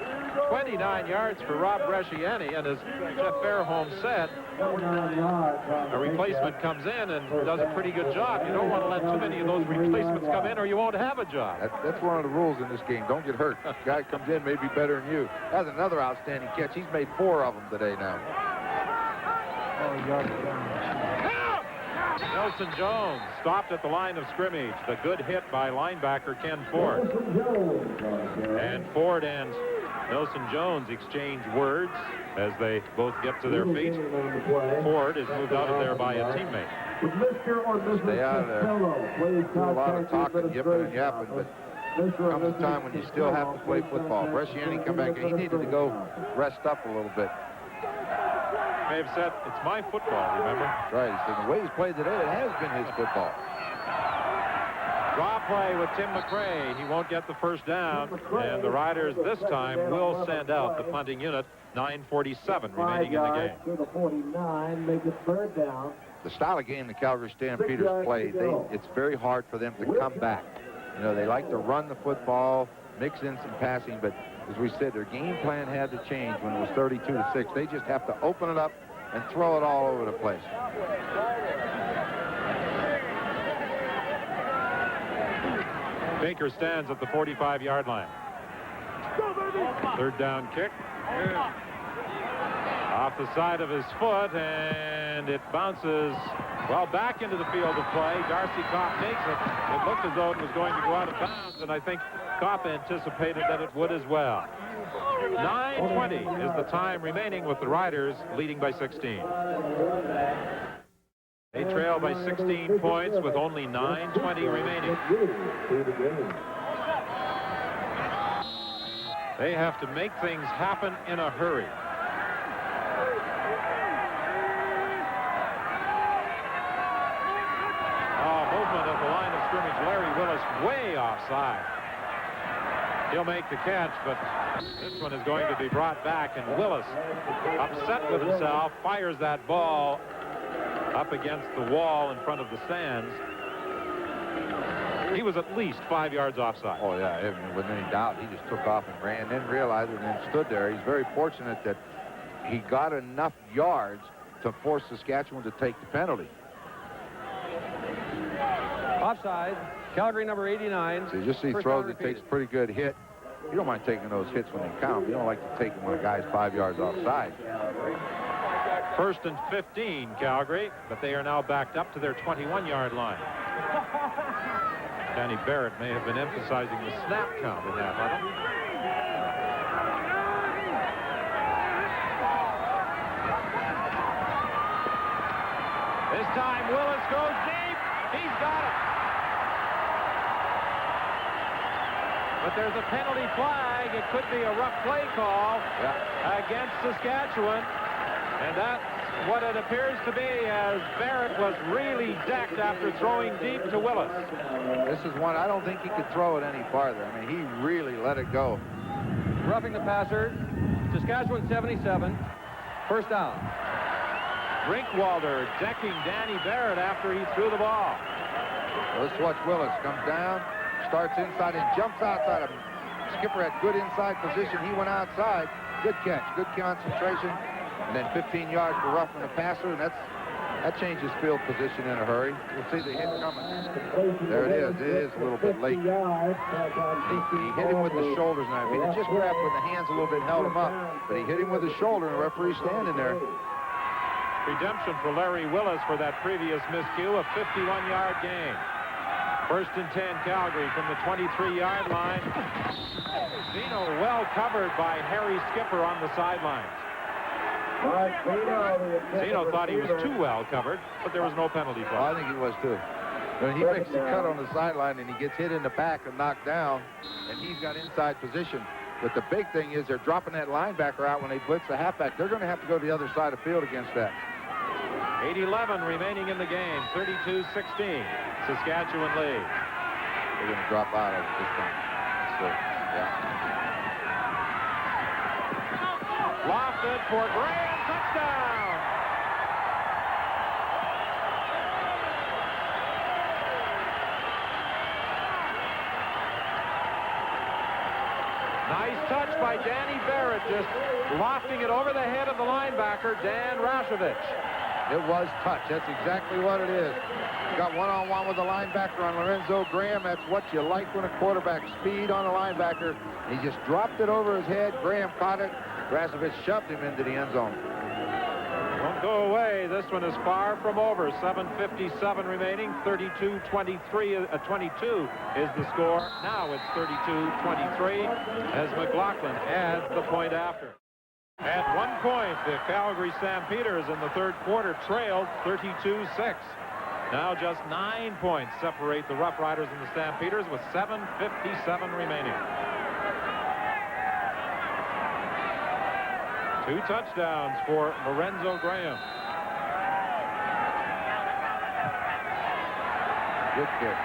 29 yards for Rob Bresciani, and as Jeff Fairholm said, a replacement comes in and does a pretty good job. You don't want to let too many of those replacements come in or you won't have a job. That's one of the rules in this game. Don't get hurt. The guy comes in may be better than you. That's another outstanding catch. He's made 4 of them today now. Nelson Jones stopped at the line of scrimmage. The good hit by linebacker Ken Ford. And Ford and Nelson Jones exchange words as they both get to their feet. Ford is moved out of there by a teammate. Stay out of there. Do a lot of talking, yipping and yapping, but comes a time when you still have to play football. Bresciani come back, and he needed to go rest up a little bit. May have said, it's my football, remember? That's right. He said, the way he's played today, it has been his football. Draw play with Tim McRae. He won't get the first down, and the Riders this time will send out the punting unit. 9:47 remaining in the game. The 49, make it 3rd down. The style of game the Calgary Stampeders play, it's very hard for them to come back. You know, they like to run the football, mix in some passing, but as we said, their game plan had to change when it was 32-6. They just have to open it up and throw it all over the place. Baker stands at the 45-yard line. 3rd down kick. Off the side of his foot, and it bounces, well, back into the field of play. Darcy Kopp takes it. It looked as though it was going to go out of bounds, and I think Kopp anticipated that it would as well. 9:20 is the time remaining with the Riders leading by 16. They trail by 16 points with only 9:20 remaining. They have to make things happen in a hurry. Movement at the line of scrimmage. Larry Willis way offside. He'll make the catch, but this one is going to be brought back, and Willis, upset with himself, fires that ball up against the wall in front of the stands. He was at least 5 yards offside. Oh, yeah, without any doubt. He just took off and ran, then realized it, and then stood there. He's very fortunate that he got enough yards to force Saskatchewan to take the penalty. Offside. Calgary number 89. So you just see throws that takes a pretty good hit. You don't mind taking those hits when they count. You don't like to take them when a guy's 5 yards offside. 1st and 15, Calgary, but they are now backed up to their 21-yard line. Danny Barrett may have been emphasizing the snap count in that huddle. This time Willis goes deep. He's got it. But there's a penalty flag. It could be a rough play call against Saskatchewan. And that's what it appears to be, as Barrett was really decked after throwing deep to Willis. This is one, I don't think he could throw it any farther. I mean, he really let it go. Roughing the passer. Saskatchewan 77. First down. Rinkwalder decking Danny Barrett after he threw the ball. Let's watch Willis. Comes down, starts inside and jumps outside of him. Skipper had good inside position. He went outside. Good catch, good concentration. And then 15 yards for roughing the passer, and that changes field position in a hurry. We'll see the hit coming. There it is. It is a little bit late. He hit him with the shoulders now. If he had just grabbed with the hands a little bit, held him up. But he hit him with the shoulder, and the referee's standing there. Redemption for Larry Willis for that previous miscue, a 51-yard gain. 1st and 10, Calgary from the 23-yard line. Zeno well covered by Harry Skipper on the sidelines. Zeno thought he was too well covered, but there was no penalty flag. I think he was too. When he makes the cut on the sideline and he gets hit in the back and knocked down, and he's got inside position. But the big thing is they're dropping that linebacker out when they blitz the halfback. They're going to have to go to the other side of the field against that. 8:11 remaining in the game. 32-16. Saskatchewan lead. They're going to drop out of it this time. So, yeah. Lofted for Graham. Touchdown. Nice touch by Danny Barrett, just lofting it over the head of the linebacker, Dan Rashovich. It was touch. That's exactly what it is. Got one-on-one with the linebacker on Lorenzo Graham. That's what you like when a quarterback speed on a linebacker. He just dropped it over his head. Graham caught it. Rashovich shoved him into the end zone. Don't go away. This one is far from over. 7:57 remaining. 32-23. 22 is the score. Now it's 32-23 as McLaughlin adds the point after. At one point, the Calgary Stampeders in the third quarter trailed 32-6. Now just 9 points separate the Roughriders and the Stampeders with 7:57 remaining. 2 touchdowns for Lorenzo Graham. Good kick.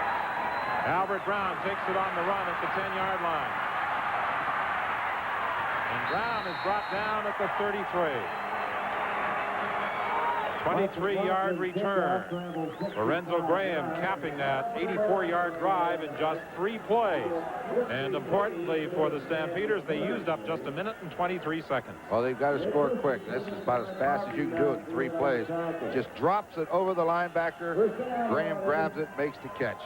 Albert Brown takes it on the run at the 10-yard line. And Brown is brought down at the 33. 23-yard return. Lorenzo Graham capping that 84-yard drive in just 3 plays. And importantly for the Stampeders, they used up just 1 minute and 23 seconds. Well, they've got to score quick. This is about as fast as you can do it in 3 plays. Just drops it over the linebacker. Graham grabs it, makes the catch.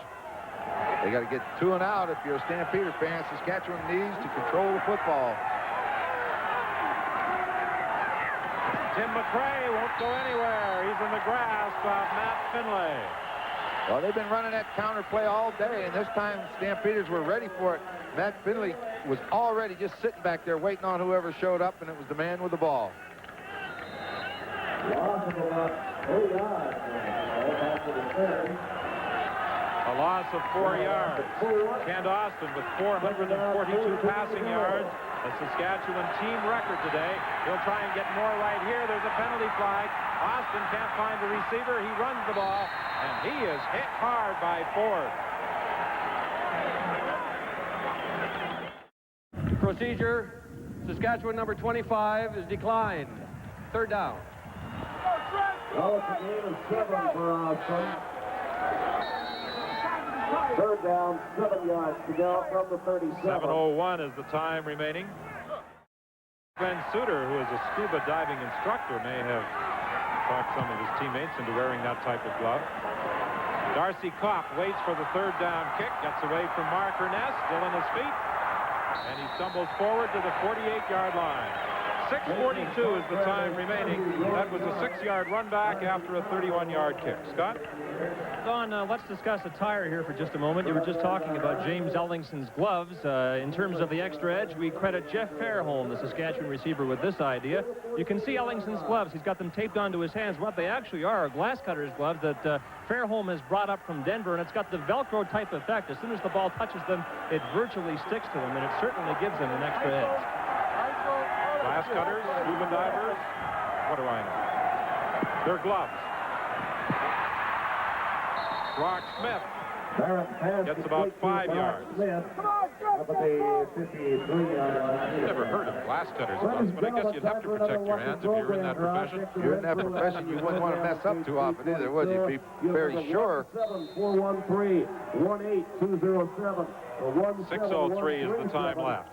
They got to get 2 and out if you're a Stampeder fan. Saskatchewan needs to control the football. Tim McRae won't go anywhere. He's in the grasp of Matt Finlay. Well, they've been running that counter play all day, and this time Stampeders were ready for it. Matt Finlay was already just sitting back there waiting on whoever showed up, and it was the man with the ball. A a loss of 4 yards. Kent Austin with 442 passing yards. A Saskatchewan team record today. He'll try and get more right here. There's a penalty flag. Austin can't find the receiver. He runs the ball, and he is hit hard by Ford. Procedure. Saskatchewan number 25 is declined. Third down. Well, it's a gain of 7 for Austin. Third down, 7 yards to go from the 37. 7:01 is the time remaining. Glenn Suter, who is a scuba diving instructor, may have talked some of his teammates into wearing that type of glove. Darcy Kopp waits for the third down kick, gets away from Mark Ernest, still on his feet, and he stumbles forward to the 48-yard line. 6:42 is the time remaining. That was a 6-yard run back after a 31-yard kick. Scott? Don, let's discuss attire here for just a moment. You were just talking about James Ellingson's gloves. In terms of the extra edge, we credit Jeff Fairholm, the Saskatchewan receiver, with this idea. You can see Ellingson's gloves. He's got them taped onto his hands. What they actually are glass cutter's gloves that Fairholm has brought up from Denver, and it's got the Velcro type effect. As soon as the ball touches them, it virtually sticks to them, and it certainly gives them an extra edge. Glass cutters, scuba divers, what do I know? They're gloves. Brock Smith gets about 5 yards. Never heard of glass cutters gloves, but I guess you'd have to protect your hands if you're in that profession. You're in that profession, you wouldn't want to mess up too often either, would you? Be very sure. 6:03 is the time left.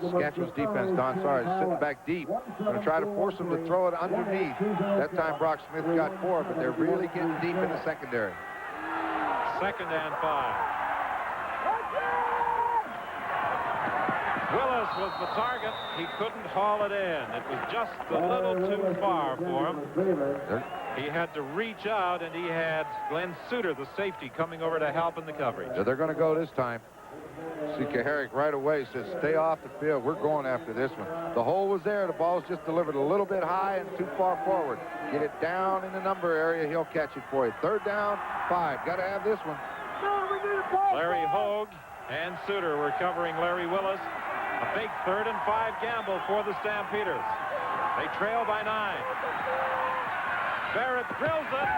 Saskatchewan's defense, Don, sorry, is sitting back deep. Going to try to force them to throw it underneath. That time Brock Smith got 4, but they're really getting deep in the secondary. 2nd and 5. Willis was the target. He couldn't haul it in. It was just a little too far for him. He had to reach out, and he had Glenn Suter, the safety, coming over to help in the coverage. So they're going to go this time. C.K. Herrick right away says, stay off the field. We're going after this one. The hole was there. The ball's just delivered a little bit high and too far forward. Get it down in the number area. He'll catch it for you. 3rd down, 5. Got to have this one. Larry Hogue and Suter were covering Larry Willis. A big 3rd and 5 gamble for the Stampeders. They trail by 9. Barrett drills it.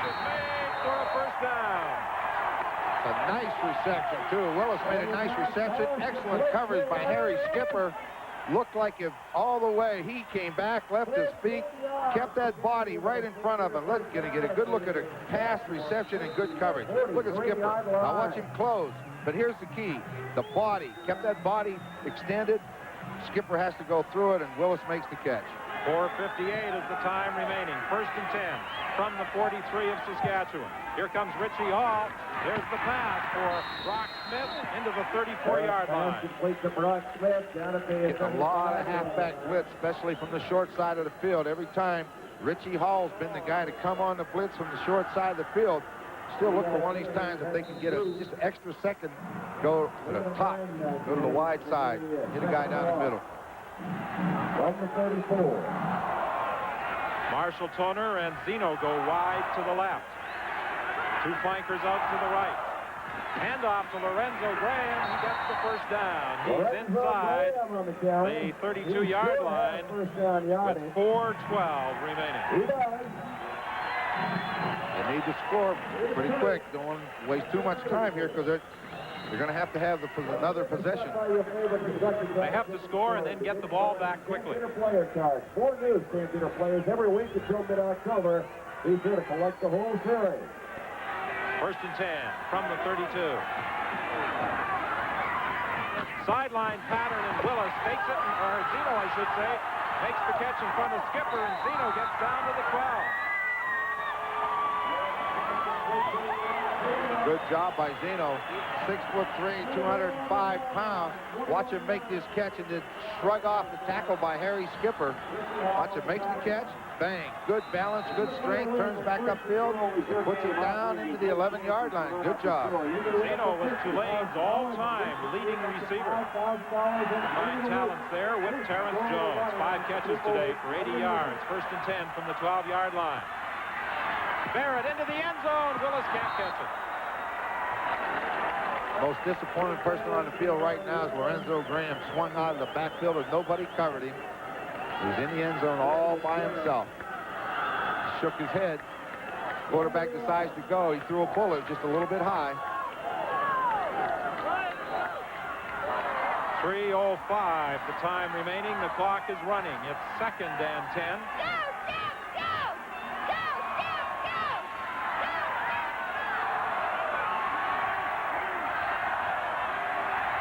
It's made for a first down. A nice reception, too. Willis made a nice reception. Excellent coverage by Harry Skipper. Looked like if all the way he came back, left his feet, kept that body right in front of him. Let's get a good look at a pass, reception, and good coverage. Look at Skipper. Now watch him close. But here's the key. The body. Kept that body extended. Skipper has to go through it, and Willis makes the catch. 4:58 is the time remaining. 1st and 10 from the 43 of Saskatchewan. Here comes Richie Hall. There's the pass for Brock Smith into the 34-yard line. Getting a lot of halfback blitz, especially from the short side of the field. Every time Richie Hall's been the guy to come on the blitz from the short side of the field. Still look for one of these times if they can get just an extra second, go to the top, go to the wide side, hit a guy down the middle. Marshall Toner and Zeno go wide to the left. 2 flankers out to the right. Handoff to Lorenzo Graham. He gets the first down. He's inside the 32-yard line with 4:12 remaining. They need to score pretty quick. Don't want to waste too much time here because they're going to have another possession. They have to score and then get the ball back quickly. 4 new Stampeder players every week until mid-October. Be sure to collect the whole series. 1st and 10 from the 32. Sideline pattern, and Willis fakes it, or Zeno, I should say, makes the catch in front of Skipper, and Zeno gets down to the 12. Good job by Zeno. 6'3", 205 pounds. Watch him make this catch and then shrug off the tackle by Harry Skipper. Watch him make the catch. Bang. Good balance, good strength. Turns back upfield. Puts it down into the 11-yard line. Good job. Zeno was Tulane's all-time leading receiver. 9 talents there with Terrence Jones. 5 catches today for 80 yards. 1st and 10 from the 12-yard line. Barrett into the end zone. Willis can't catch it. Most disappointing person on the field right now is Lorenzo Graham. Swung out of the backfield and nobody covered him. He's in the end zone all by himself. Shook his head. Quarterback decides to go. He threw a bullet just a little bit high. 3:05, the time remaining. The clock is running. It's 2nd and 10.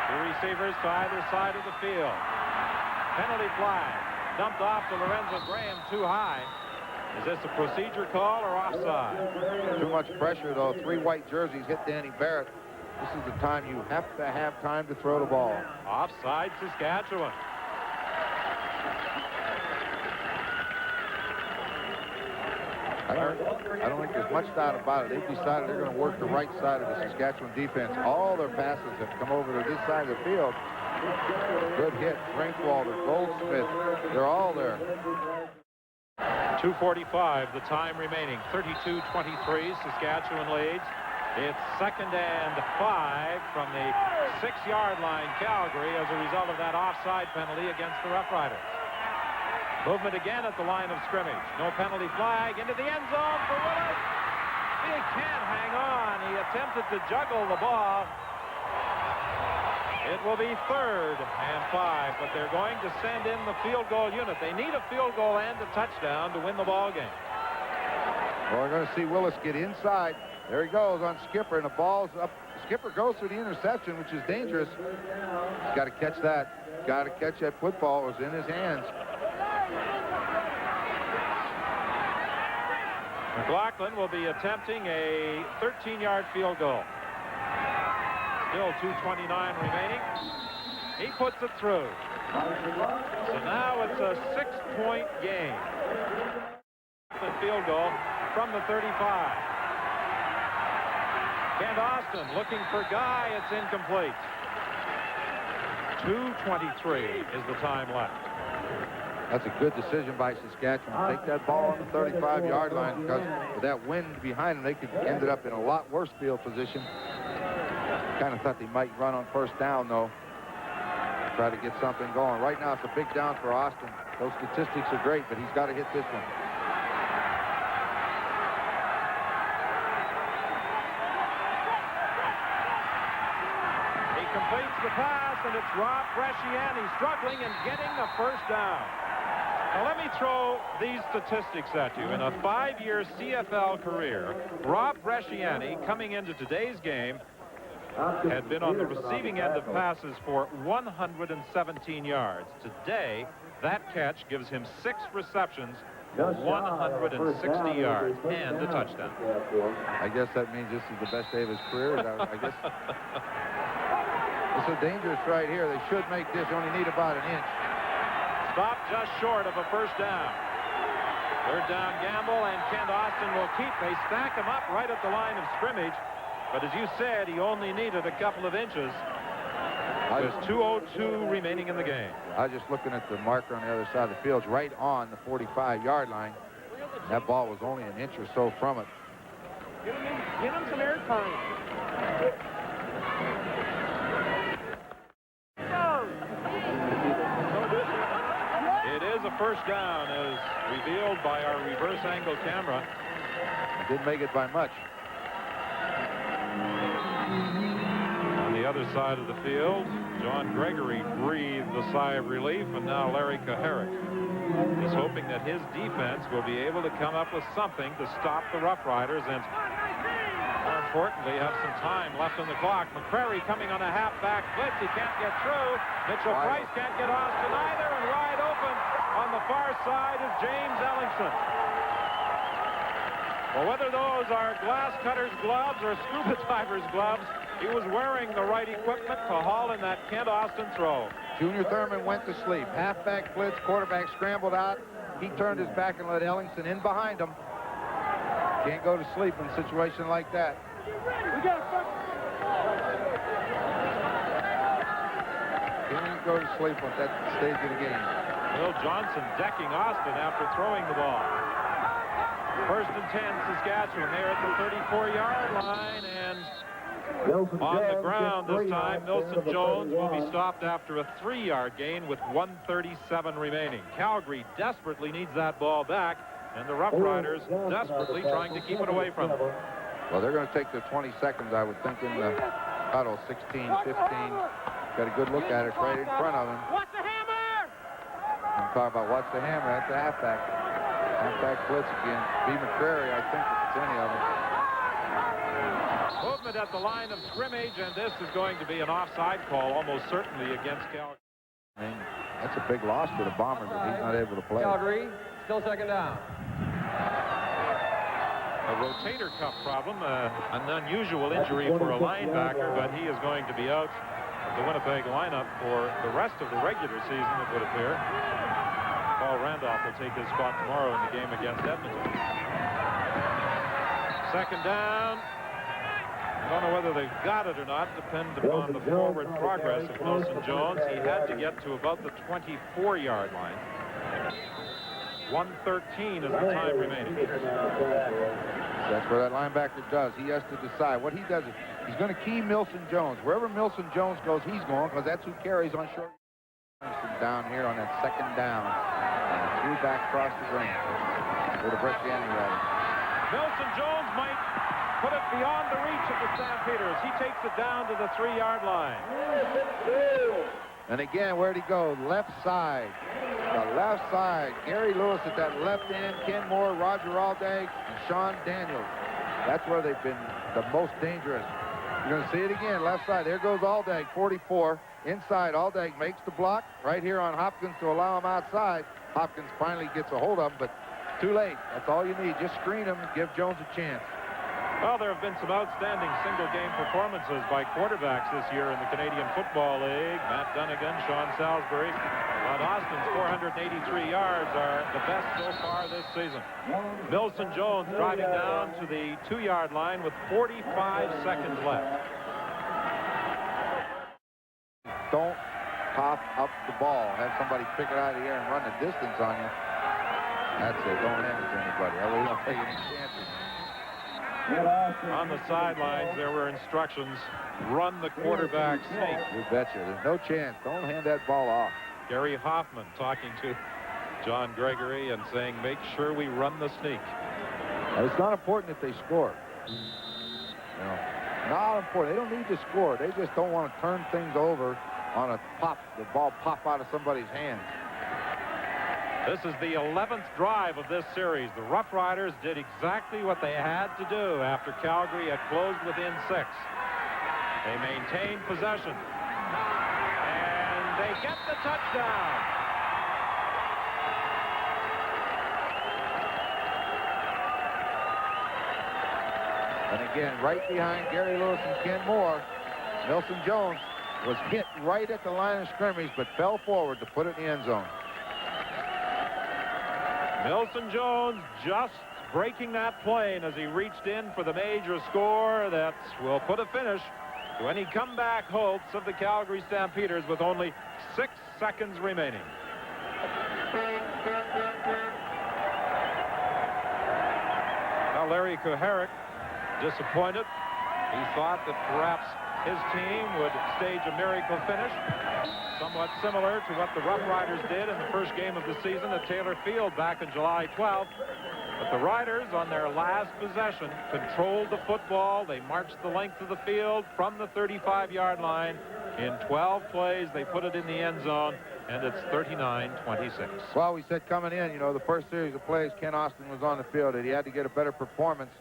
Two receivers to either side of the field. Penalty flag. Dumped off to Lorenzo Graham too high. Is this a procedure call or offside? Too much pressure, though. 3 white jerseys hit Danny Barrett. This is the time you have to have time to throw the ball. Offside, Saskatchewan. I don't think there's much doubt about it. They've decided they're going to work the right side of the Saskatchewan defense. All their passes have come over to this side of the field. Good hit. Drinkwalder, Goldsmith, they're all there. 2:45, the time remaining. 32-23, Saskatchewan leads. It's 2nd and 5 from the 6-yard line, Calgary, as a result of that offside penalty against the Roughriders. Movement again at the line of scrimmage. No penalty flag. Into the end zone for Willis. He can't hang on. He attempted to juggle the ball. It will be 3rd and 5, but they're going to send in the field goal unit. They need a field goal and a touchdown to win the ball game. Well, we're going to see Willis get inside. There he goes on Skipper, and the ball's up. Skipper goes for the interception, which is dangerous. He's got to catch that. Got to catch that football. It was in his hands. McLaughlin will be attempting a 13-yard field goal. Still 2:29 remaining. He puts it through. So now it's a 6-point game. The field goal from the 35. Kent Austin looking for Guy. It's incomplete. 2:23 is the time left. That's a good decision by Saskatchewan. Take that ball on the 35-yard line, because with that wind behind them, they could ended up in a lot worse field position. Kind of thought they might run on 1st down, though. Try to get something going. Right now, it's a big down for Austin. Those statistics are great, but he's got to hit this one. He completes the pass, and it's Rob Bresciani struggling and getting the 1st down. Now, let me throw these statistics at you. In a 5-year CFL career, Rob Bresciani, coming into today's game, had been on the receiving end of passes for 117 yards. Today, that catch gives him 6 receptions for 160 yards and a touchdown. I guess that means this is the best day of his career. I guess it's so dangerous right here. They should make this. They only need about an inch. Stopped just short of a 1st down. 3rd down gamble, and Kent Austin will keep. They stack him up right at the line of scrimmage. But as you said, he only needed a couple of inches. There's 2:02 remaining in the game. I was just looking at the marker on the other side of the field, right on the 45-yard line. That ball was only an inch or so from it. Give him some air time. It is a 1st down, as revealed by our reverse angle camera. Didn't make it by much. On the other side of the field, John Gregory breathed a sigh of relief, and now Larry Kaharick is hoping that his defense will be able to come up with something to stop the Roughriders and, more importantly, have some time left on the clock. McCrary coming on a halfback blitz. He can't get through. Mitchell Price can't get Austin either, and wide open on the far side is James Ellingson. Well, whether those are glass cutter's gloves or scuba diver's gloves, he was wearing the right equipment to haul in that Kent Austin throw. Junior Thurman went to sleep. Halfback blitz, quarterback scrambled out. He turned his back and let Ellingson in behind him. Can't go to sleep in a situation like that. Can't go to sleep at that stage of the game. Will Johnson decking Austin after throwing the ball. First and 10, Saskatchewan. They're at the 34-yard line, and on the ground this time, Milson Jones will be stopped after a 3-yard gain with 1:37 remaining. Calgary desperately needs that ball back, and the Roughriders desperately trying to keep it away from them. Well, they're going to take the 20 seconds, I would think, in the huddle. 16, 15. Got a good look at it right in front of him. What's the hammer? I'm talking about what's the hammer. That's the halfback. Halfback blitz again. B. McCrary, I think, if it's any of them. Movement at the line of scrimmage, and this is going to be an offside call, almost certainly against Calgary. I mean, that's a big loss for the Bombers if he's not able to play. Calgary, still second down. A rotator cuff problem, an unusual injury for a linebacker, but he is going to be out of the Winnipeg lineup for the rest of the regular season, it would appear. Paul Randolph will take his spot tomorrow in the game against Edmonton. Second down. I don't know whether they got it or not. Depends upon the forward progress of Milson Jones. He had to get to about the 24-yard line. 1:13 is the time remaining. That's what that linebacker does. He has to decide. What he does is he's going to key Milson Jones. Wherever Milson Jones goes, he's going, because that's who carries on short. Down here on that second down. And threw back across the ground. Or the Bresciani, rather. Milson Jones might put it beyond the reach of the Stampeders. He takes it down to the 3-yard line. And again, where'd he go? Left side. The left side. Gary Lewis at that left end. Ken Moore, Roger Aldag, and Sean Daniels. That's where they've been the most dangerous. You're going to see it again. Left side. There goes Aldag, 44. Inside, Aldag makes the block right here on Hopkins to allow him outside. Hopkins finally gets a hold of him, but too late. That's all you need. Just screen him and give Jones a chance. Well, there have been some outstanding single-game performances by quarterbacks this year in the Canadian Football League. Matt Dunnigan, Sean Salisbury. But Austin's 483 yards are the best so far this season. Milson Jones driving down to the 2-yard line with 45 seconds left. Don't pop up the ball. Have somebody pick it out of the air and run the distance on you. That's it. Don't hand it to anybody. I will not take any chances. On the sidelines, there were instructions, run the quarterback sneak. You betcha. There's no chance. Don't hand that ball off. Gary Hoffman talking to John Gregory and saying, make sure we run the sneak. And it's not important if they score. You know, not important. They don't need to score. They just don't want to turn things over on a pop, the ball pop out of somebody's hand. This is the 11th drive of this series. The Roughriders did exactly what they had to do after Calgary had closed within 6. They maintained possession. And they get the touchdown. And again, right behind Gary Lewis and Ken Moore, Milson Jones was hit right at the line of scrimmage, but fell forward to put it in the end zone. Milson Jones just breaking that plane as he reached in for the major score that will put a finish to any comeback hopes of the Calgary Stampeders with only 6 seconds remaining. Now Larry Kuharich disappointed. He thought that perhaps his team would stage a miracle finish, somewhat similar to what the Roughriders did in the first game of the season at Taylor Field back on July 12th. But the Riders, on their last possession, controlled the football. They marched the length of the field from the 35-yard line. In 12 plays, they put it in the end zone, and it's 39-26. Well, we said coming in, you know, the first series of plays, Ken Austin was on the field, and he had to get a better performance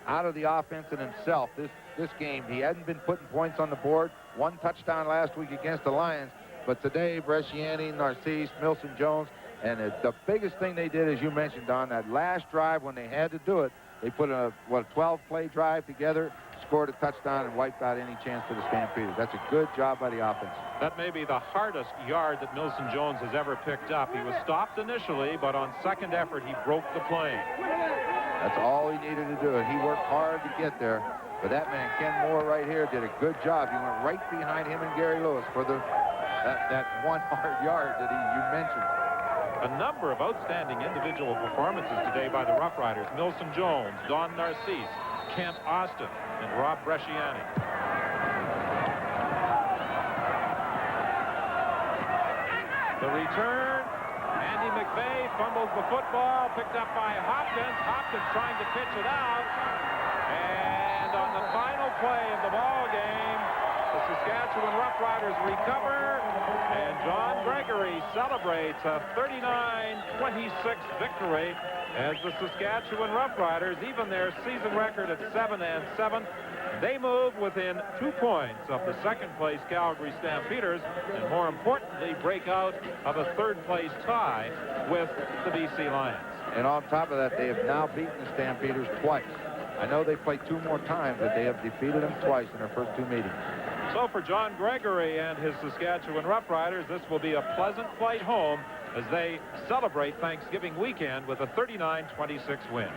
out of the offense and himself. This game, he hadn't been putting points on the board. 1 touchdown last week against the Lions. But today, Bresciani, Narcisse, Milson Jones, and the biggest thing they did, as you mentioned, Don, that last drive when they had to do it, they put a 12-play drive together, scored a touchdown, and wiped out any chance for the Stampeders. That's a good job by the offense. That may be the hardest yard that Milson Jones has ever picked up. He was stopped initially, but on second effort, he broke the plane. That's all he needed to do, and he worked hard to get there. But that man, Ken Moore, right here, did a good job. He went right behind him and Gary Lewis for that 1 hard yard that you mentioned. A number of outstanding individual performances today by the Roughriders. Milson Jones, Don Narcisse, Kent Austin, and Rob Bresciani. The return, Andy McVeigh fumbles the football, picked up by Hopkins. Hopkins trying to pitch it out. And on the final play of the ball game, the Saskatchewan Roughriders recover, and John Gregory celebrates a 39-26 victory as the Saskatchewan Roughriders, even their season record at 7-7, they move within 2 points of the second-place Calgary Stampeders, and more importantly, break out of a third-place tie with the BC Lions. And on top of that, they have now beaten the Stampeders twice. I know they played 2 more times, but they have defeated them twice in their first 2 meetings. So for John Gregory and his Saskatchewan Roughriders, this will be a pleasant flight home as they celebrate Thanksgiving weekend with a 39-26 win.